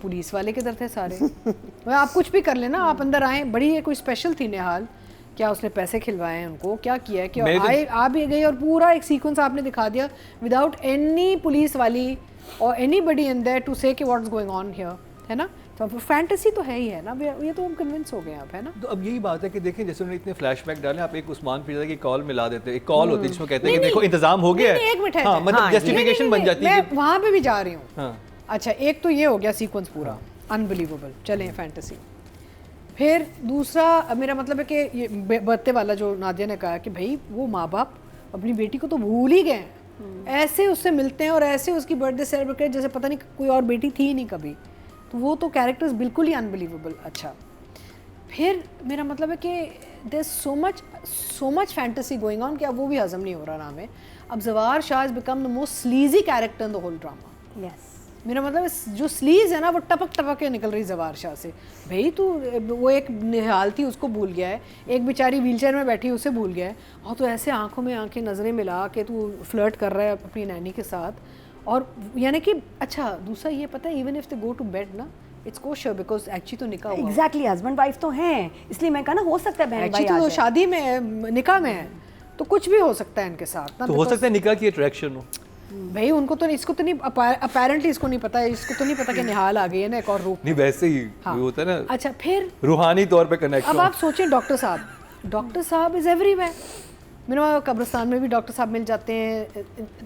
[SPEAKER 3] पुलिस वाले किधर थे सारे? आप कुछ भी कर लेना, आप अंदर आए, बड़ी है कोई स्पेशल थी निहाल, क्या उसने पैसे खिलवाए हैं उनको, क्या किया है, क्या आए आ भी गई और पूरा एक सीक्वेंस आपने दिखा दिया विदाउट एनी पुलिस वाली और एनीबडी इन देयर टू से कि व्हाट्स गोइंग ऑन हियर, है ना? तो फैंटेसी तो है ही है ना, ये तो हम कन्विंस हो गए आप, है ना?
[SPEAKER 1] तो अब यही बात है कि देखें जैसे उन्होंने इतने फ्लैशबैक डाले, आप एक उस्मान फिजा की कॉल मिला देते, एक कॉल होती है जिसमें कहते हैं कि देखो इंतजाम हो गया है।
[SPEAKER 3] एक मिनट है,
[SPEAKER 1] हाँ, मतलब जस्टिफिकेशन बन जाती है।
[SPEAKER 3] मैं वहाँ पे भी जा रही हूँ।
[SPEAKER 1] हाँ।
[SPEAKER 3] अच्छा एक तो ये हो गया सीक्वेंस पूरा अनबिलीवेबल, चलें फैंटेसी। फिर दूसरा मेरा मतलब है कि ये बर्थे वाला जो नादिया ने कहा कि भाई वो माँ बाप अपनी बेटी को तो भूल ही गए, ऐसे उससे मिलते हैं और ऐसे उसकी बर्थडे सेलिब्रेट जैसे पता नहीं कोई और बेटी थी ही नहीं कभी, तो वो तो कैरेक्टर्स बिल्कुल ही अनबिलीवेबल। अच्छा फिर मेरा मतलब है कि there so much fantasy going on कि अब वो भी हजम नहीं हो रहा नाम है। अब Jawar Shah has become the most sleazy character in the whole drama.
[SPEAKER 4] Yes
[SPEAKER 3] मेरा मतलब जो स्लीज है ना वो टपक के निकल रही जवार शाह से। भाई तू वो एक निहाल थी उसको भूल गया है, एक बेचारी व्हीलचेयर में बैठी उसे भूल गया है, और तो ऐसे आंखों में आंखें नज़रें मिला के तू फ्लर्ट कर रहा है अपनी नैनी के साथ। और यानी कि अच्छा दूसरा ये पता है even if they go to bed ना इट्स कोशर बिकॉज एक्चुअली तो निकाह हुआ।
[SPEAKER 4] एग्जैक्टली हस्बैंड वाइफ तो हैं, इसलिए मैं कहा ना हो सकता है बहन भाई
[SPEAKER 3] एक्चुअली
[SPEAKER 4] आ
[SPEAKER 3] तो
[SPEAKER 4] जाए।
[SPEAKER 3] शादी में निकाह में है तो कुछ भी हो सकता है इनके साथ ना,
[SPEAKER 1] तो हो सकता है निकाह की अट्रैक्शन हो।
[SPEAKER 3] भाई उनको तो इसको तो नहीं, अपेरेंटली इसको नहीं पता है, इसको तो नहीं पता कि निहाल आ गई है ना एक और रूप।
[SPEAKER 1] नहीं वैसे ही
[SPEAKER 3] हाँ।
[SPEAKER 1] वो होता है ना,
[SPEAKER 3] अच्छा फिर
[SPEAKER 1] रूहानी तौर पे
[SPEAKER 3] अब
[SPEAKER 1] कनेक्शन।
[SPEAKER 3] आप सोचें डॉक्टर साहब इज एवरीवेयर। मेरा कब्रिस्तान में भी डॉक्टर साहब मिल जाते हैं,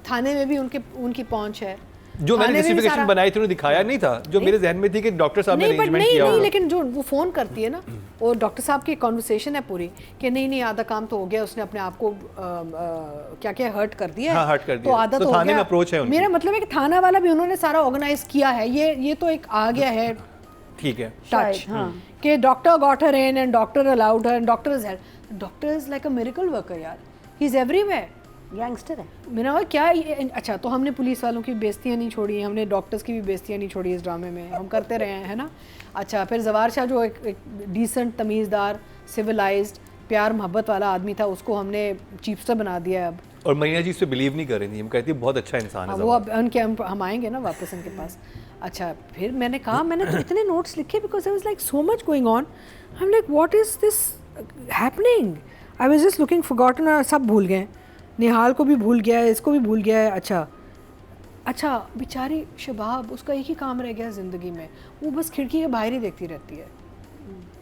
[SPEAKER 3] थाने में भी उनकी पहुंच है।
[SPEAKER 1] जो मैंने
[SPEAKER 3] थाने में भी
[SPEAKER 1] जस्टिफिकेशन
[SPEAKER 3] सारा-
[SPEAKER 1] बनाई थी उन्होंने दिखाया नहीं था, जो मेरे जहन में थी कि डॉक्टर साहब ने
[SPEAKER 3] नहीं, but
[SPEAKER 1] अरेंजमेंट
[SPEAKER 3] नहीं
[SPEAKER 1] किया
[SPEAKER 3] नहीं,
[SPEAKER 1] होगा।
[SPEAKER 3] लेकिन जो वो फ़ोन करती है ना, वो डॉक्टर साहब की कॉन्वर्सेशन है पूरी कि नहीं आधा काम तो हो गया, उसने अपने आप को क्या क्या हर्ट कर दिया है,
[SPEAKER 1] हाँ, hurt कर
[SPEAKER 3] तो
[SPEAKER 1] दिया।
[SPEAKER 3] आधा
[SPEAKER 1] तो
[SPEAKER 3] तो हो
[SPEAKER 1] थाने
[SPEAKER 3] गया।
[SPEAKER 1] में approach है उनकी।
[SPEAKER 3] मेरा मतलब है कि थाना वाला भी उन्होंने सारा ऑर्गेनाइज किया है, ये तो एक आ गया है
[SPEAKER 1] ठीक है।
[SPEAKER 3] टच
[SPEAKER 4] हाँ।
[SPEAKER 3] कि doctor got her in and doctor allowed her and doctor is like a miracle worker यार, ही इज एवरीवेयर।
[SPEAKER 4] गैंगस्टर है।
[SPEAKER 3] मेरा वो क्या अच्छा, तो हमने पुलिस वालों की बेइज्जतियाँ नहीं छोड़ी, हमने डॉक्टर्स की भी बेइज्जतियाँ नहीं छोड़ी इस ड्रामे में, हम करते रहे हैं, है ना। अच्छा फिर जवार शाह जो एक डिसेंट, तमीज़दार, सिविलाइज्ड, प्यार मोहब्बत वाला आदमी था, उसको हमने चीफस्टर बना दिया है अब।
[SPEAKER 1] और मरीना जी इस पे बिलीव नहीं कर रही थी, हम कहती है बहुत अच्छा इंसान है
[SPEAKER 3] वो अब उनके हम आएंगे ना वापस उनके पास। अच्छा फिर मैंने कहा, मैंने तो इतने नोट्स लिखे because I was like so much going on, I am like what is this happening, I was just looking forgotten, सब भूल गए, निहाल को भी भूल गया है, इसको भी भूल गया है। अच्छा बेचारी शबाब, उसका एक ही काम रह गया ज़िंदगी में, वो बस खिड़की के बाहर ही देखती रहती है।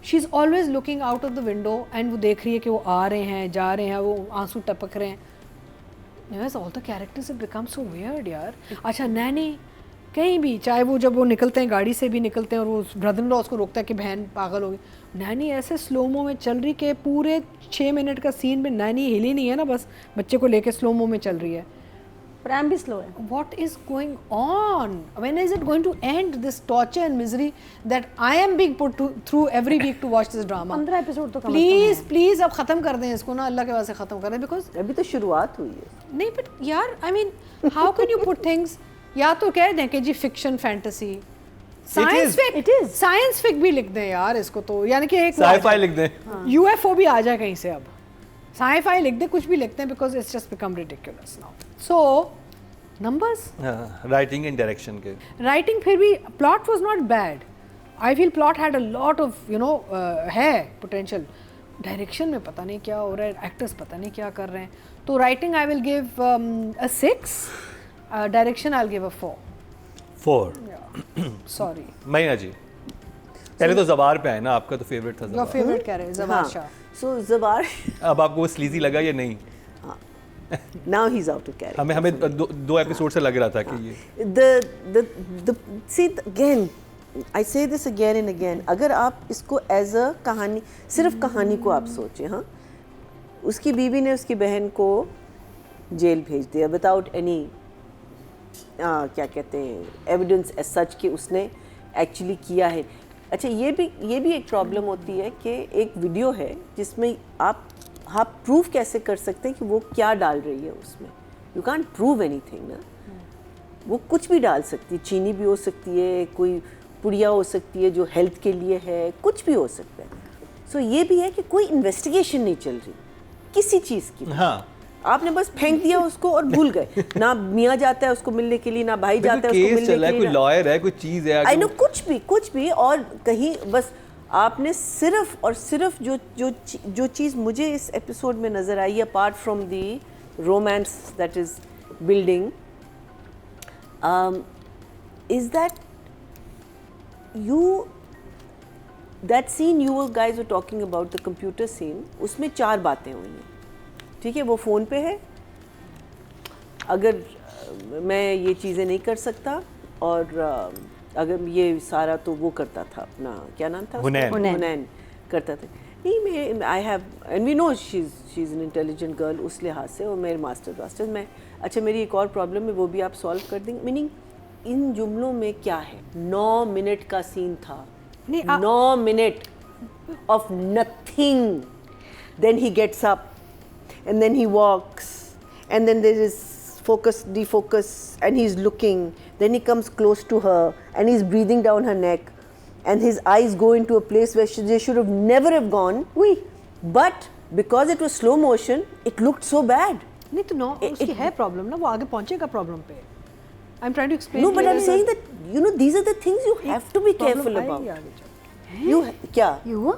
[SPEAKER 3] She is always looking out of the window and वो देख रही है कि वो आ रहे हैं, जा रहे हैं, वो आंसू टपक रहे हैं। Yes, all the characters have become so weird यार। अच्छा नैनी कहीं भी, चाहे वो जब वो निकलते हैं गाड़ी से भी निकलते हैं और वो ब्रदर इन लॉ उसको रोकता है कि बहन पागल हो गई, नैनी ऐसे स्लोमो में चल रही कि पूरे 6 मिनट का सीन में नैनी हिली नहीं है ना, बस बच्चे को लेके स्लोमो में चल रही है।
[SPEAKER 4] प्रैम भी स्लो है।
[SPEAKER 3] What is going on? When is it going to end this torture and misery that I am being put through every week to watch this drama?
[SPEAKER 4] 15 episode तो
[SPEAKER 3] प्लीज अब ख़त्म कर दें इसको ना, अल्लाह के वास्ते ख़त्म कर दें, बिकॉज
[SPEAKER 2] अभी तो शुरुआत हुई है।
[SPEAKER 3] नहीं बट यार I mean how can you put things, या तो कह दें कि जी fiction fantasy, science fic,
[SPEAKER 4] it is.
[SPEAKER 3] Science fic भी लिख दें यार इसको तो, यानी कि एक
[SPEAKER 1] साई-फाई लिख दें।
[SPEAKER 3] यूएफओ भी आ जाए कहीं से, अब साई-फाई लिख दें, कुछ भी लिखते हैं, because it's just become ridiculous now. So numbers,
[SPEAKER 1] writing and direction के,
[SPEAKER 3] राइटिंग फिर भी plot was not bad, I feel plot had a lot of you know है पोटेंशियल। डायरेक्शन में पता नहीं क्या हो रहा है, एक्टर्स पता नहीं क्या कर रहे हैं, तो writing I will give a 6, direction I will give a 4। Sorry
[SPEAKER 1] Marina ji पहले तो जवार पे आए ना, आपका तो फेवरेट था
[SPEAKER 3] योर
[SPEAKER 1] जवार,
[SPEAKER 3] फेवरेट कह रहे हैं जवार शाह।
[SPEAKER 2] सो जवार
[SPEAKER 1] अब आपको वो स्लीजी लगा या नहीं?
[SPEAKER 2] now he's out of character.
[SPEAKER 1] हमें दो एपिसोड से लग रहा था कि ये
[SPEAKER 2] the see again I say this again and again, अगर आप इसको एज अ कहानी, सिर्फ कहानी को आप सोचें, हाँ, उसकी बीवी ने उसकी बहन को जेल भेज दिया विदाउट एनी क्या कहते हैं एविडेंस एज सच कि उसने एक्चुअली किया है। अच्छा ये भी एक प्रॉब्लम होती है कि एक वीडियो है जिसमें आप प्रूव कैसे कर सकते हैं कि वो क्या डाल रही है उसमें, यू कांट प्रूव एनीथिंग ना, वो कुछ भी डाल सकती है, चीनी भी हो सकती है, कोई पुड़िया हो सकती है जो हेल्थ के लिए है, कुछ भी हो सकता है। सो ये भी है कि कोई इन्वेस्टिगेशन नहीं चल रही किसी चीज़ की।
[SPEAKER 1] हाँ
[SPEAKER 2] आपने बस फेंक दिया उसको और भूल गए, ना मियाँ जाता है उसको मिलने के लिए, ना भाई जाता है उसको मिलने के लिए,
[SPEAKER 1] कोई लॉयर है, कोई चीज है,
[SPEAKER 2] आई नो कुछ भी और कहीं बस आपने सिर्फ और सिर्फ जो चीज़ मुझे इस एपिसोड में नज़र आई, apart from the romance that is building, is that that scene you guys were talking about, the computer scene, उसमें 4 बातें हुई हैं, ठीक है, वो फ़ोन पे है, अगर मैं ये चीज़ें नहीं कर सकता और अगर ये सारा तो वो करता था अपना क्या नाम था, हुनैन करता था, नहीं मैं I have and we know she is an intelligent girl उस लिहाज से, और मेरे मास्टर मैं, अच्छा मेरी एक और प्रॉब्लम है वो भी आप सॉल्व कर देंगे। मीनिंग इन जुमलों में क्या है, 9 मिनट का सीन था, 9 minute of nothing, then he gets up and then he walks and then there is focus defocus and he's looking, then he comes close to her and he's breathing down her neck and his eyes go into a place where they should have never have gone, but because it was slow motion it looked so bad.
[SPEAKER 3] नहीं तो no उसकी है problem ना, वो आगे पहुंचेगा problem पे। I'm trying to explain.
[SPEAKER 2] No, but I'm saying that you know these are the things you have to be careful about. You क्या?
[SPEAKER 4] You?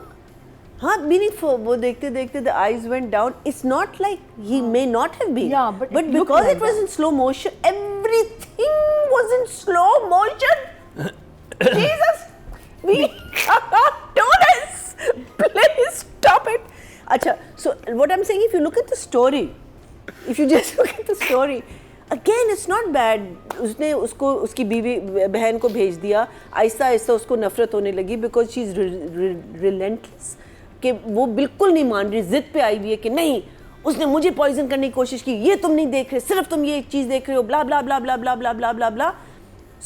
[SPEAKER 2] हाँ, meaning for वो देखते देखते the eyes went down. It's not like he may not have been.
[SPEAKER 4] Yeah, but it looked
[SPEAKER 2] because
[SPEAKER 4] like
[SPEAKER 2] it was
[SPEAKER 4] that.
[SPEAKER 2] in slow motion, was in slow motion. Jesus, we Taurus, please stop it. अच्छा, so what I'm saying, if you look at the story, if you just look at the story, again it's not bad. उसने उसको उसकी बीवी बहन को भेज दिया, आहिस्ता आहिस्ता उसको नफरत होने लगी because she is relentless, कि वो बिल्कुल नहीं मान रही, जिद पे आई हुई है कि नहीं, उसने मुझे पॉइजन करने की कोशिश की, ये तुम नहीं देख रहे, सिर्फ तुम ये एक चीज देख रहे हो, ब्ला ब्ला ब्ला ब्ला ब्ला ब्ला ब्ला ब्ला ब्ला.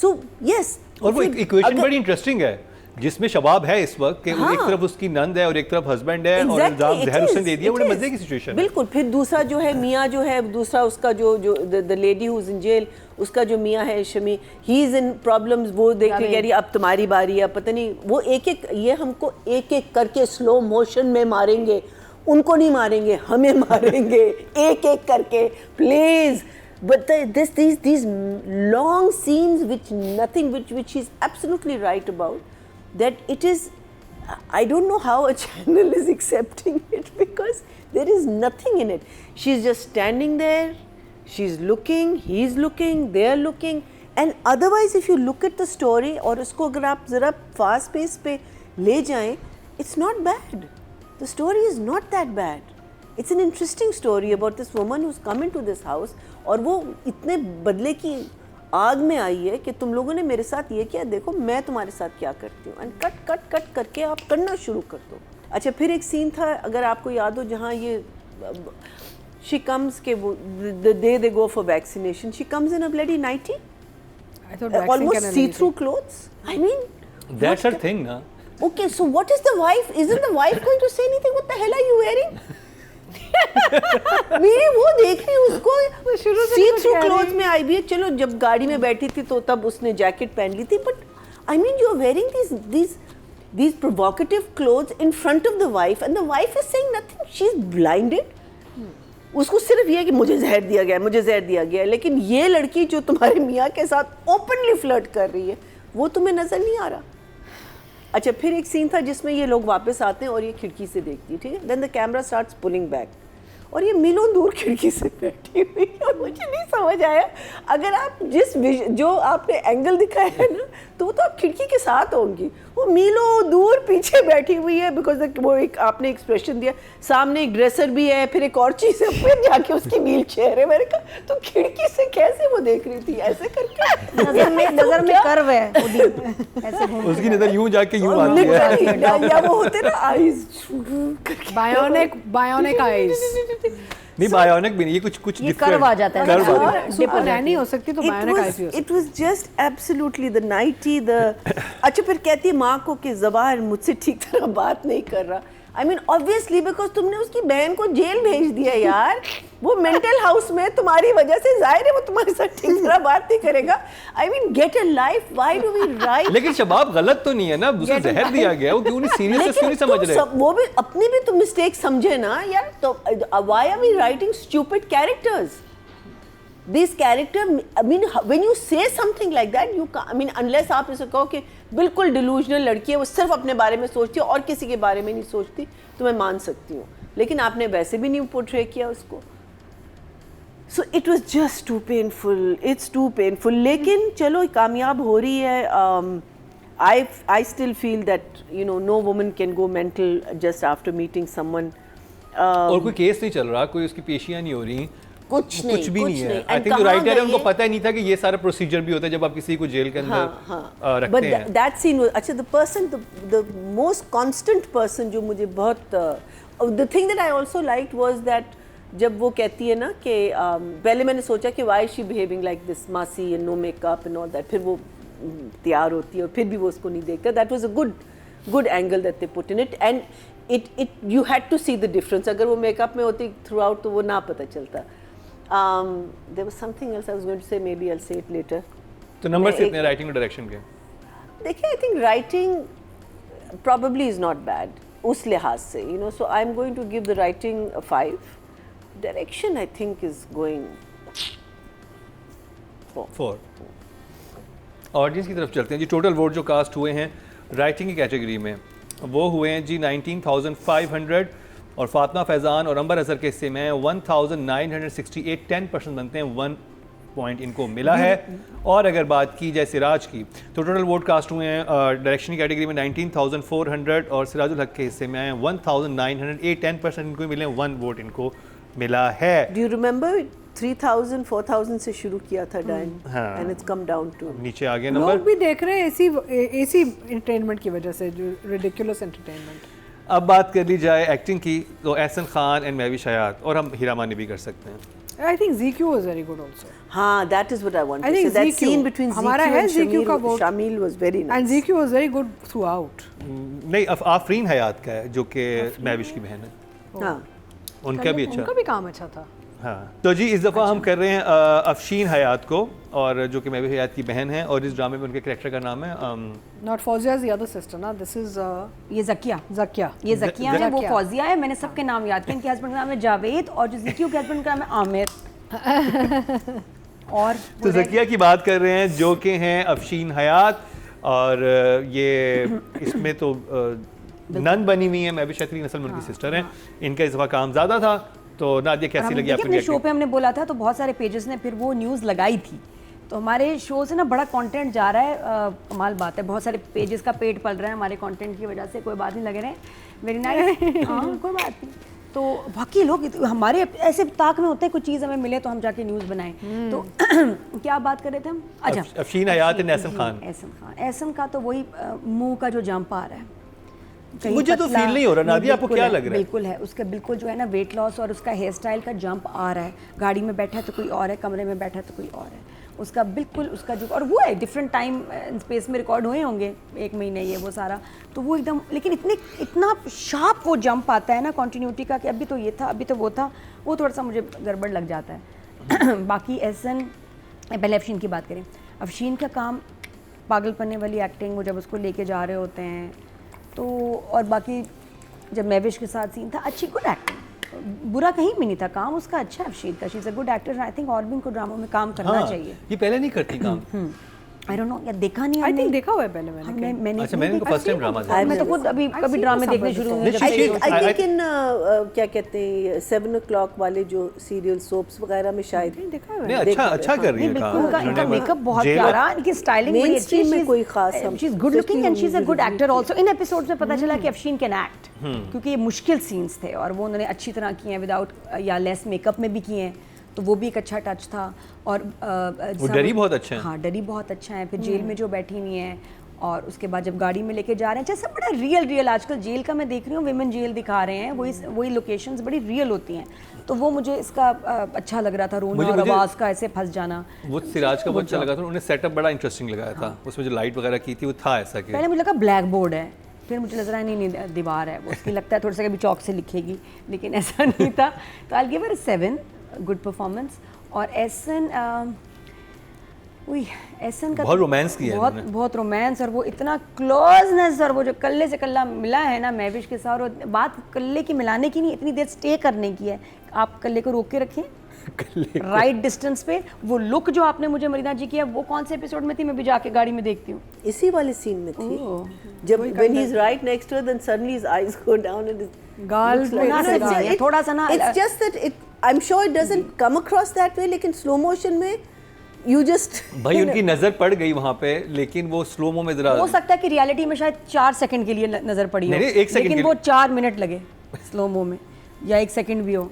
[SPEAKER 2] सो यस,
[SPEAKER 1] और वो इक्वेशन बड़ी इंटरेस्टिंग है जिसमें शबाब है इस वक्त कि
[SPEAKER 2] हाँ,
[SPEAKER 1] एक तरफ उसकी नंद है और एक तरफ हस्बैंड है, और इल्जाम जहर उसने दे दिया, बड़े मजे की सिचुएशन है.
[SPEAKER 2] बिल्कुल. फिर दूसरा जो है मियाँ जो है, दूसरा उसका जो the lady who is in jail, उसका जो मियाँ है Shami, he is in problems, वो देख के कह रही है अब तुम्हारी बारी है, पता नहीं वो एक एक, ये हमको एक एक करके स्लो मोशन में मारेंगे, उनको नहीं मारेंगे, हमें मारेंगे एक एक करके, please. But these long scenes which he's absolutely right about, that it is, I don't know how a channel is accepting it, because there is nothing in it. She's just standing there, she's looking, he's looking, they're looking, and otherwise if you look at the story और उसको अगर आप ज़रा fast pace पे ले जाएं, it's not bad. The story is not that bad. It's an interesting story about this woman who's come into this house, और वो इतने बदले की आग में आई है कि तुम लोगों ने मेरे साथ ये किया, देखो मैं तुम्हारे साथ क्या करती हूँ, एंड कट कट कट करके आप करना शुरू कर दो. अच्छा, फिर एक सीन था, अगर आपको याद हो, जहाँ ये she comes के वो the day they go for vaccination, she comes in a bloody nightie, almost see-through clothes. I mean,
[SPEAKER 1] that's her thing, na.
[SPEAKER 2] Okay, so what is the wife? Isn't the wife going to say anything? What the hell are you wearing? मेरे वो देख रही उसको सी through cloth में आई भी है. चलो जब गाड़ी में बैठी थी तो तब उसने जैकेट पहन ली थी, but I mean you are wearing these provocative clothes in front of the wife, and the wife is saying nothing. She is blinded. उसको सिर्फ ये है कि मुझे जहर दिया गया, मुझे जहर दिया गया, लेकिन ये लड़की जो तुम्हारे मियाँ के साथ ओपनली फ्लर्ट कर रही है, वो तुम्हें नजर नहीं आ रहा. अच्छा, फिर एक सीन था जिसमें ये लोग वापस आते हैं और ये खिड़की से देखती है, ठीक है, then the camera starts pulling back, और ये मीलों दूर खिड़की से बैठी हुई है, और मुझे नहीं समझ आया, अगर आप जो आपने एंगल दिखाया है ना, तो आप खिड़की के साथ होंगी, वो मीलों दूर पीछे बैठी हुई है, बिकॉज वो एक आपने एक्सप्रेशन दिया, सामने एक ड्रेसर भी है, फिर एक और चीज़ है, फिर जाके उसकी व्हील चेयर है. मैंने कहा तो खिड़की से कैसे वो देख रही थी, ऐसे करके
[SPEAKER 4] नजर में कर्व है, ऐसे
[SPEAKER 1] उसकी नजर यूं जाके यूं आती है,
[SPEAKER 2] या वो होते ना आईज,
[SPEAKER 3] बायोनिक आईज,
[SPEAKER 1] नहीं बायोनिक भी नहीं, ये कुछ
[SPEAKER 4] ये कर्व आ जाता है,
[SPEAKER 3] सुपर नहीं हो सकती तो बायोनिक आईज भी हो सकती.
[SPEAKER 2] It was just absolutely the nightie, the अच्छा, फिर कहती है माँ को कि ज़बान मुझसे ठीक तरह बात नहीं कर रहा. I mean obviously because तुमने उसकी बहन को जेल भेज दिया यार, वो मेंटल हाउस में तुम्हारी वजह से, जाहिर है वो तुम्हारे साथ ठीक तरह बात नहीं करेगा. I mean get a life, why do we write?
[SPEAKER 1] लेकिन शबाब गलत तो नहीं है ना, उसे जहर दिया गया, वो क्यों नहीं सीरियस, क्यों नहीं समझ रहे?
[SPEAKER 2] वो भी अपनी भी तुम मिस्टेक समझे ना यार, तो why are we writing stupid characters? These character, I mean when you say something like that, you can't, I mean unless आप इसे कहो कि बिल्कुल delusional लड़की है, वो सिर्फ अपने बारे में सोचती है और किसी के बारे में नहीं सोचती, तो मैं मान सकती हूँ, लेकिन आपने वैसे भी नहीं पोर्ट्रे किया उसको. So it was just too painful, it's too painful. लेकिन चलो कामयाब हो रही है. I still feel that you know no woman can go mental just after meeting someone.
[SPEAKER 1] और कोई केस नहीं चल रहा, कोई उसकी पेशियां नहीं हो रही, कुछ भी नहीं है. आई थिंक जो राइटर है उनको पता ही नहीं था कि ये सारा प्रोसीजर भी होता है जब आप किसी को जेल के अंदर रखते हैं.
[SPEAKER 2] बट दैट सीन, अच्छा, the person, the most constant person जो मुझे बहुत, the thing that I also liked was that जब वो कहती है ना कि पहले मैंने सोचा कि why she behaving like this messy and no makeup and all that, फिर वो तैयार होती है और फिर भी वो उसको नहीं देखता. That was a good angle that they put in it, and it you had to see the difference. अगर वो मेकअप में होती थ्रू आउट तो वो ना पता चलता. There was something else I was going to say, maybe I'll say it later.
[SPEAKER 1] तो नंबर से इतने राइटिंग और डायरेक्शन के?
[SPEAKER 2] देखिए, I think writing probably is not bad उस लिहाज से, you know, so I'm going to give the writing a 5. Direction I think is going 4.
[SPEAKER 1] Audience की तरफ चलते हैं जी. टोटल वोट जो कास्ट हुए हैं राइटिंग की कैटेगरी में वो हुए हैं जी 19,500, और फातिमा फैज़ान और अंबर अज़हर के हिस्से में 1968, 10% बनते हैं पॉइंट इनको मिला है। और अगर बात की जाए सिराज की तो टोटल वोट कास्ट हुए हैं डायरेक्शन की कैटेगरी में 19,400 और सिराजुल हक के हिस्से में आए 1,900। 10% इनको मिले, 1 वोट इनको मिला है।
[SPEAKER 2] Do you remember 3,000 4,000 से शुरू किया था dine and it's come down to
[SPEAKER 1] नीचे आ गया
[SPEAKER 3] लोग
[SPEAKER 1] नंबर।
[SPEAKER 3] भी देख रहे हैं एसी एंटरटेनमेंट की वजह से, जो रिडिकुलस एंटरटेनमेंट।
[SPEAKER 1] अब बात कर ली जाए एक्टिंग की तो एहसन खान एंड महविश हयात, और हम हीरा मानी भी कर सकते हैं।
[SPEAKER 3] I think ZQ was very good also.
[SPEAKER 2] हाँ, that is what I want
[SPEAKER 3] I
[SPEAKER 2] to
[SPEAKER 3] think
[SPEAKER 2] say. That
[SPEAKER 3] ZQ
[SPEAKER 2] scene between
[SPEAKER 3] हमारा
[SPEAKER 2] ZQ
[SPEAKER 3] है
[SPEAKER 2] and
[SPEAKER 3] ZQ का vote.
[SPEAKER 2] Shamil was very nice.
[SPEAKER 3] And ZQ was very good throughout.
[SPEAKER 1] नहीं, आफरीन हयात का है जो कि महविश की बहन है,
[SPEAKER 2] हाँ,
[SPEAKER 1] उनका भी अच्छा।
[SPEAKER 3] उनका भी काम अच्छा था।
[SPEAKER 1] हाँ, तो जी इस दफ़ा हम कर रहे हैं अफशीन हयात को, और जो कि महविश हयात की बहन है, और इस ड्रामे में उनके कैरेक्टर का नाम है
[SPEAKER 3] Not Fawzia is the other sister, ना? This is
[SPEAKER 4] ये ज़किया,
[SPEAKER 3] ये
[SPEAKER 4] ज़किया है, वो फौजिया है। मैंने सबके नाम याद किए। इनके हस्बैंड का नाम है जावेद और जो ज़िक्यू के हस्बैंड का नाम है आमिर। और
[SPEAKER 1] तो ज़किया की बात कर रहे हैं जो कि हैं अफशीन हयात, और ये इसमें तो नन बनी हुई है। महविश हयात असल में उनकी सिस्टर हैं। इनका इस दफ़ा काम ज़्यादा था। तो नादिया कैसी लगी आपको?
[SPEAKER 4] अपने शो पे हमने बोला था तो बहुत सारे पेजेस ने फिर वो न्यूज़ लगाई थी, तो हमारे शो से ना बड़ा कंटेंट जा रहा है। कमाल बात है, बहुत सारे पेजेस का पेट पल रहा है हमारे कंटेंट की वजह से। कोई बात नहीं, लगे रहे, वेरी नाइस। हाँ, कोई बात नहीं। तो बाकी लोग हमारे ऐसे ताक में होते हैं, कुछ चीज़ हमें मिले तो हम जाके न्यूज़ बनाएं। तो क्या बात कर रहे थे हम? अच्छा,
[SPEAKER 1] अफशीन हयात एंड एहसन खान।
[SPEAKER 4] एहसन का तो वही मुंह का जो जंप आ रहा है,
[SPEAKER 1] मुझे तो फील नहीं हो रहा। नादिया, आपको क्या लग रहा है?
[SPEAKER 4] बिल्कुल है, उसका बिल्कुल जो है ना वेट लॉस और उसका हेयर स्टाइल का जंप आ रहा है। गाड़ी में बैठा है तो कोई और है, कमरे में बैठा है तो कोई और है। उसका बिल्कुल उसका जो, और वो है डिफरेंट टाइम स्पेस में रिकॉर्ड हुए होंगे, 1 महीने ये वो सारा, तो वो एकदम, लेकिन इतना शार्प वो जंप आता है ना कंटिन्यूटी का कि अभी तो ये था, अभी तो वो था, वो थोड़ा सा मुझे गड़बड़ लग जाता है। बाकी एहसन, पहले अफशीन की बात करें। अफशीन का काम पागल पन्ने वाली एक्टिंग, वो जब उसको लेके जा रहे होते हैं तो, और बाकी जब महविश के साथ सीन था, अच्छी गुड एक्टिंग, बुरा कहीं भी नहीं था, काम उसका अच्छा है। अफशीन का, she is a good actor. I think और भी इनको ड्रामों में काम करना चाहिए।
[SPEAKER 1] ये पहले नहीं करती काम।
[SPEAKER 4] आई डोंट नो, या देखा नहीं
[SPEAKER 3] I think देखा हुआ है पहले मैंने।
[SPEAKER 1] अच्छा, मैंने इनको फर्स्ट टाइम ड्रामा देखा।
[SPEAKER 4] मैं तो खुद अभी कभी ड्रामे देखने शुरू हुए।
[SPEAKER 2] I think in क्या कहते हैं 7 o'clock वाले जो सीरियल सोप्स वगैरह में शायद
[SPEAKER 3] देखा हुआ है।
[SPEAKER 1] नहीं, अच्छा कर रही है काम।
[SPEAKER 4] इनका मेकअप बहुत प्यारा, इनकी स्टाइलिंग बड़ी अच्छी है।
[SPEAKER 2] में कोई खास
[SPEAKER 4] she is good looking and she is a good actor also. In episodes में पता चला कि अफशीन कैन एक्ट, क्योंकि ये मुश्किल सीन्स थे और वो उन्होंने अच्छी तरह किए हैं, विदाउट या लेस मेकअप में भी किए हैं, तो वो भी एक अच्छा टच था। और
[SPEAKER 1] वो डरी बहुत अच्छा है।
[SPEAKER 4] हाँ, डरी बहुत अच्छा है। फिर जेल में जो बैठी हुई हैं, और उसके बाद जब गाड़ी में लेके जा रहे हैं, जैसे बड़ा रियल आजकल जेल का मैं देख रही हूँ, विमेन जेल दिखा रहे हैं, वही लोकेशंस बड़ी रियल होती हैं, तो वो मुझे इसका अच्छा लग रहा था। रोना और आवाज़ का ऐसे फंस जाना,
[SPEAKER 1] वो सिराज का बहुत अच्छा लगा था। उन्होंने सेटअप बड़ा इंटरेस्टिंग लगाया था, उसमें जो लाइट वगैरह की थी वो था ऐसा कि
[SPEAKER 4] पहले मुझे लगा ब्लैक बोर्ड है, फिर मुझे नजर आया नहीं दीवार है, वो उसकी लगता है थोड़ा सा कभी चौक से लिखेगी, लेकिन ऐसा नहीं था। तो I give her 7, good performance. और एहसन का
[SPEAKER 1] बहुत रोमांस किया है
[SPEAKER 4] बहुत रोमांस, और वो इतना क्लोजनेस, और वो जो कल्ले से कल्ला मिला है ना महविश के साथ, और बात कल्ले की मिलाने की नहीं, इतनी देर स्टे करने की है। आप कल्ले को रोक के रखें राइट डिस्टेंस पे। वो लुक जो आपने मुझे मरीना जी किया, वो कौन से एपिसोड में थी? मैं भी जाके गाड़ी में देखती हूँ।
[SPEAKER 2] इसी वाले सीन में थी, जब when he's right next to her, then suddenly his eyes go down and his
[SPEAKER 3] गाल पे
[SPEAKER 4] थोड़ा सा ना,
[SPEAKER 2] it's just that I'm sure it doesn't come across that way, लेकिन स्लो मोशन में you just
[SPEAKER 1] भाई उनकी नजर पड़ गई वहां पे, लेकिन वो स्लो मो में जरा
[SPEAKER 4] हो सकता है कि रियलिटी में शायद 4 सेकंड के लिए नजर पड़ी हो,
[SPEAKER 1] नहीं, 1 सेकंड
[SPEAKER 4] लेकिन वो 4 मिनट लगे स्लो मो में, या 1 सेकंड भी हो,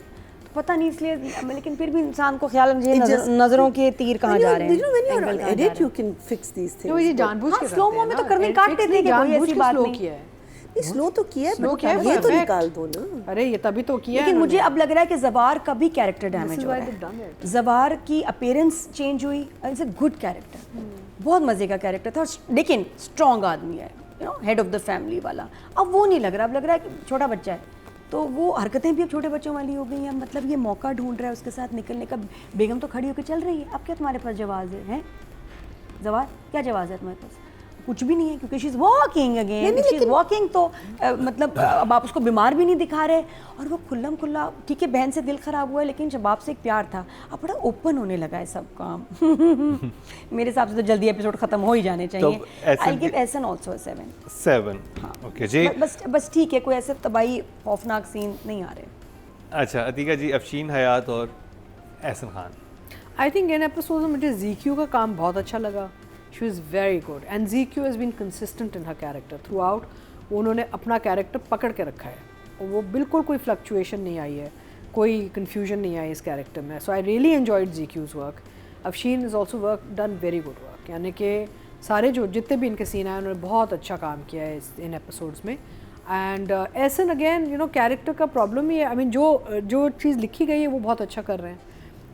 [SPEAKER 4] तो पता नहीं, इसलिए लेकिन फिर भी इंसान को ख्याल रखना चाहिए नजरों के तीर कहाँ जा रहे हैं।
[SPEAKER 2] when you're on edit you can fix these things.
[SPEAKER 3] तो ये जानबूझ के
[SPEAKER 4] स्लो मो में तो करने काटते थे कि कोई ऐसी बात नहीं
[SPEAKER 3] है।
[SPEAKER 2] स्लो तो किया है,
[SPEAKER 3] Slow
[SPEAKER 2] but
[SPEAKER 3] किया है,
[SPEAKER 2] ये तो
[SPEAKER 3] perfect.
[SPEAKER 2] निकाल दो ना।
[SPEAKER 3] अरे ये तभी तो किया है।
[SPEAKER 4] लेकिन मुझे अब लग रहा है कि जवार का भी कैरेक्टर डैमेज हो रहा है। जवार की अपीयरेंस चेंज हुई, इट्स अ गुड कैरेक्टर, बहुत मजे का कैरेक्टर था, लेकिन स्ट्रॉन्ग आदमी है, you know, head of the family वाला। अब वो नहीं लग रहा, अब लग रहा है कि छोटा बच्चा है, तो वो हरकतें भी अब छोटे बच्चों वाली हो गई हैं। मतलब ये मौका ढूंढ रहा है उसके साथ निकलने का। बेगम तो खड़ी होकर चल रही है, अब क्या तुम्हारे पास जवाब है? जवाब क्या जवाब है तुम्हारे पास? कुछ भी नहीं है, क्योंकि she is walking again, she is walking. तो मतलब अब आप उसको बीमार भी नहीं दिखा रहे, और वो खुल्लम खुल्ला, ठीक है बहन से दिल खराब हुआ है, लेकिन जब आपसे एक प्यार था, अब बड़ा ओपन होने लगा है सब काम। मेरे हिसाब से तो जल्दी एपिसोड खत्म हो ही जाने चाहिए। I give Ehsan also 7।
[SPEAKER 1] Okay जी,
[SPEAKER 4] बस ठीक है, कोई ऐसे तबाही खौफनाक सीन नहीं आ रहे।
[SPEAKER 1] अच्छा अतीका जी, अफशीन हयात और Ehsan Khan.
[SPEAKER 3] I think in episode में मुझे ZQ का काम बहुत अच्छा लगा. She was very good and ZQ has been consistent in हर कैरेक्टर थ्रू आउट. उन्होंने अपना कैरेक्टर पकड़ के रखा है और वो बिल्कुल कोई फ्लक्चुएशन नहीं आई है, कोई कन्फ्यूजन नहीं आई इस कैरेक्टर में. So I really enjoyed ZQ's work. Afsheen is also work done very good work, यानी कि सारे जो जितने भी इनके सीन आए उन्होंने बहुत अच्छा काम किया है इन एपिसोड्स में. And Ehsan again you know character का प्रॉब्लम ही है. आई मीन जो चीज़ लिखी गई है वो बहुत अच्छा कर रहे हैं.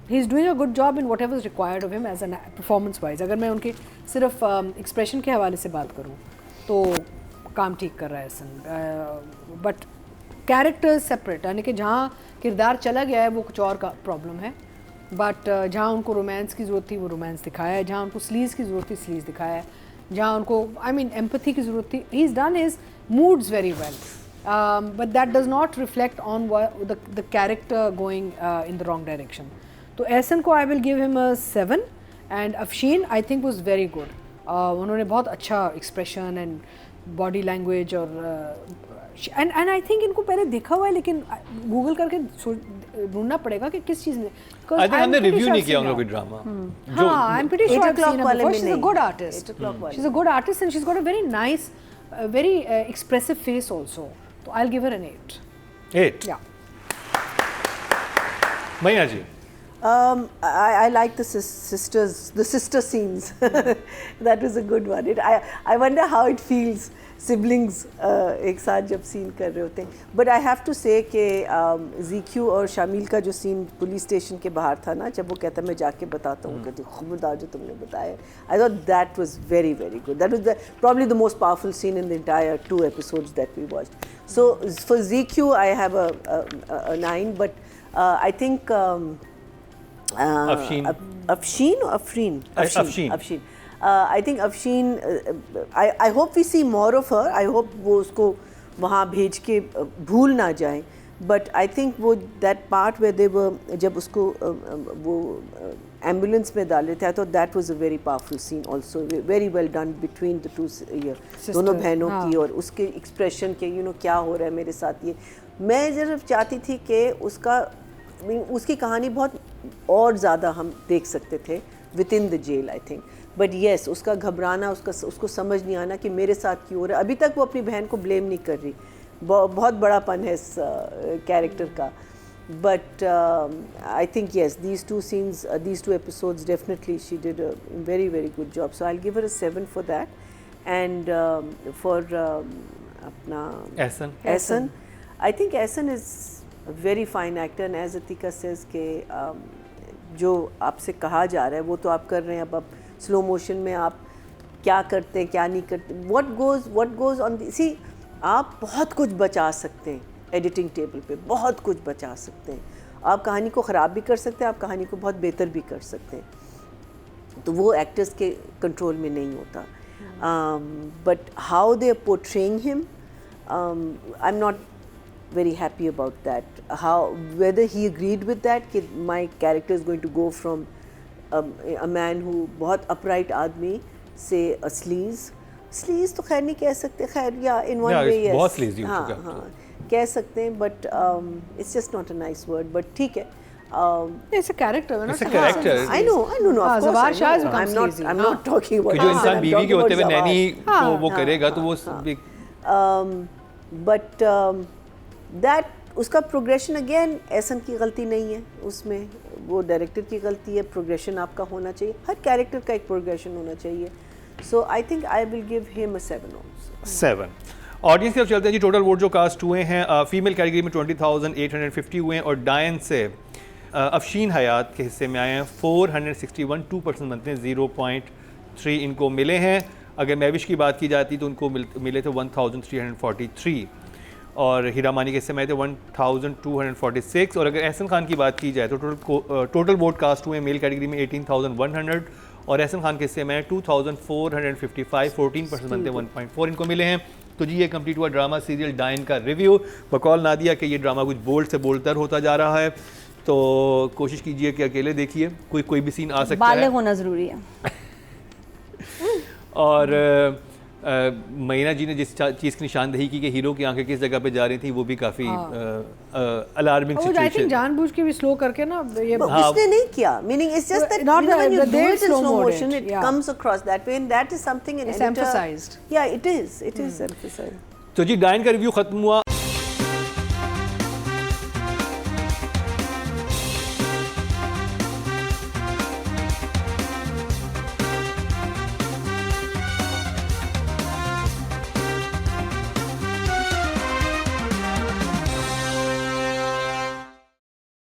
[SPEAKER 3] He is doing a good job in whatever is required of him as an performance wise. अगर मैं उनके सिर्फ एक्सप्रेशन के हवाले से बात करूँ तो काम ठीक कर रहा है एहसन. बट कैरेक्टर्स सेपरेट, यानी कि जहाँ किरदार चला गया है वो कुछ और का प्रॉब्लम है. बट जहाँ उनको रोमांस की ज़रूरत थी वो रोमांस दिखाया है, जहाँ उनको स्लीज की ज़रूरत थी स्लीज दिखाया है, जहाँ उनको आई मीन एम्पैथी की ज़रूरत थी he is done his moods very well. But that does not reflect on the character going in the wrong direction. So Ehsan ko I will give him a 7 and Afshin I think was very good. उन्होंने बहुत अच्छा expression and body language और and I think इनको पहले देखा हुआ है लेकिन Google करके ढूंढना पड़ेगा कि किस चीज़ में.
[SPEAKER 1] I think हमने रिव्यू नहीं किया उन लोगों की ड्रामा.
[SPEAKER 3] हाँ, I'm pretty sure I've seen her before. She's a good
[SPEAKER 2] 8
[SPEAKER 3] artist.
[SPEAKER 2] o'clock
[SPEAKER 3] She's a good artist and she's got a very nice, very expressive face also. So I'll give her an 8.
[SPEAKER 1] 8.
[SPEAKER 3] Yeah.
[SPEAKER 1] मैया जी.
[SPEAKER 2] I like the sister scenes. That was a good one. I wonder how it feels siblings एक साथ जब scene कर रहे होते हैं. But I have to say कि ZQ और शामिल का जो सीन पुलिस स्टेशन के बाहर था ना, जब वो कहता मैं जाके बताता हूँ, कहती खबरदार जो तुमने बताया. I thought that was very very good. That was probably the most powerful scene in the entire 2 episodes that we watched. So for ZQ I have a 9, but I think
[SPEAKER 1] Afshin.
[SPEAKER 2] Afshin or Afreen?
[SPEAKER 1] Afshin.
[SPEAKER 2] Afshin. I think Afshin. I hope we see more of her. I hope वो उसको वहाँ भेज के भूल ना जाए. But I think वो that part where they were जब उसको वो एम्बुलेंस में डाले थे, I thought that was a very powerful scene also. Very well done between the two दोनों बहनों की और उसके एक्सप्रेशन के क्या हो रहा है मेरे साथ ये. मैं जब चाहती थी कि उसकी कहानी बहुत और ज़्यादा हम देख सकते थे within the jail I think. But yes उसका घबराना, उसको समझ नहीं आना कि मेरे साथ क्यों हो रहा है. अभी तक वो अपनी बहन को ब्लेम नहीं कर रही. बहुत बड़ापन है इस कैरेक्टर का. But I think yes these two episodes definitely she did a very very good job. So I'll give her a 7 for that. And for अपना Ehsan, I think Ehsan is a very fine actor. And as Atika says कि जो आपसे कहा जा रहा है वो तो आप कर रहे हैं. अब स्लो मोशन में आप क्या करते हैं क्या नहीं करते. what goes on the see, आप बहुत कुछ बचा सकते हैं एडिटिंग टेबल पे, बहुत कुछ बचा सकते हैं. आप कहानी को ख़राब भी कर सकते हैं, आप कहानी को बहुत बेहतर भी कर सकते हैं. तो वो एक्टर्स के कंट्रोल में नहीं होता. But how they are portraying him, I am not very happy about that. Whether he agreed with that कि my character is going to go from a man who बहुत upright आदमी से a sleaze तो खैर नहीं कह सकते, खैर या in one way yes
[SPEAKER 1] बहुत sleaze हाँ
[SPEAKER 2] कह सकते हैं. but it's just not a nice word. but ठीक है.
[SPEAKER 3] It's a character.
[SPEAKER 1] It's a character.
[SPEAKER 2] I know of course I know. I'm not talking about
[SPEAKER 1] जो इंसान बीवी के होते हुए नैनी वो करेगा तो वो
[SPEAKER 2] but that उसका प्रोग्रेशन अगेन एहसन की गलती नहीं है उसमें, वो डायरेक्टर की गलती है. प्रोग्रेशन आपका होना चाहिए, हर कैरेक्टर का एक प्रोग्रेशन होना चाहिए. So I think I will give him a 7 also.
[SPEAKER 1] 7. Audience की तरफ चलते हैं जी. टोटल वोट जो कास्ट हुए हैं फीमेल कैटेगरी में 20,850 हुए हैं और डायन से अफशीन हयात के हिस्से में आए हैं 461, 2% बनते हैं, 0.3 इनको मिले हैं. अगर महविश की बात की जाती तो उनको मिले थे 1,343 और हीरा मानी के हिस्से में आए थे 1,246. और अगर एहसन खान की बात की जाए तो टोटल वोट कास्ट हुए मेल कैटेगरी में 18,100 और एहसन खान के हिस्से में 2,455, 14% बनते 1.4 इनको मिले हैं. तो जी ये कंप्लीट हुआ ड्रामा सीरियल डायन का रिव्यू. बकौल नादिया कि ये ड्रामा कुछ बोल्ड से बोल्डतर होता जा रहा है, तो कोशिश कीजिए कि अकेले देखिए, कोई भी सीन आ सकता है.
[SPEAKER 4] बालिग होना ज़रूरी है.
[SPEAKER 1] और मईना जी ने जिस चीज़ की निशानदेही की कि हीरो की आंखें किस जगह पे जा रही थी, वो भी काफ़ी अलार्मिंग
[SPEAKER 3] आई थिंक
[SPEAKER 1] सिचुएशन।
[SPEAKER 3] जानबूझ के भी स्लो करके ना ये
[SPEAKER 2] उसने नहीं किया, meaning it's just that
[SPEAKER 3] Not
[SPEAKER 2] you know, when you
[SPEAKER 3] the-
[SPEAKER 2] do
[SPEAKER 3] they
[SPEAKER 2] it in
[SPEAKER 3] slow
[SPEAKER 2] slow
[SPEAKER 3] mode
[SPEAKER 2] motion,
[SPEAKER 3] it,
[SPEAKER 2] it
[SPEAKER 3] yeah.
[SPEAKER 2] comes across that way, and that is something an
[SPEAKER 3] It's
[SPEAKER 2] editor.
[SPEAKER 3] emphasized.
[SPEAKER 2] Yeah, it is emphasized.
[SPEAKER 1] तो जी dine का review खत्म हुआ,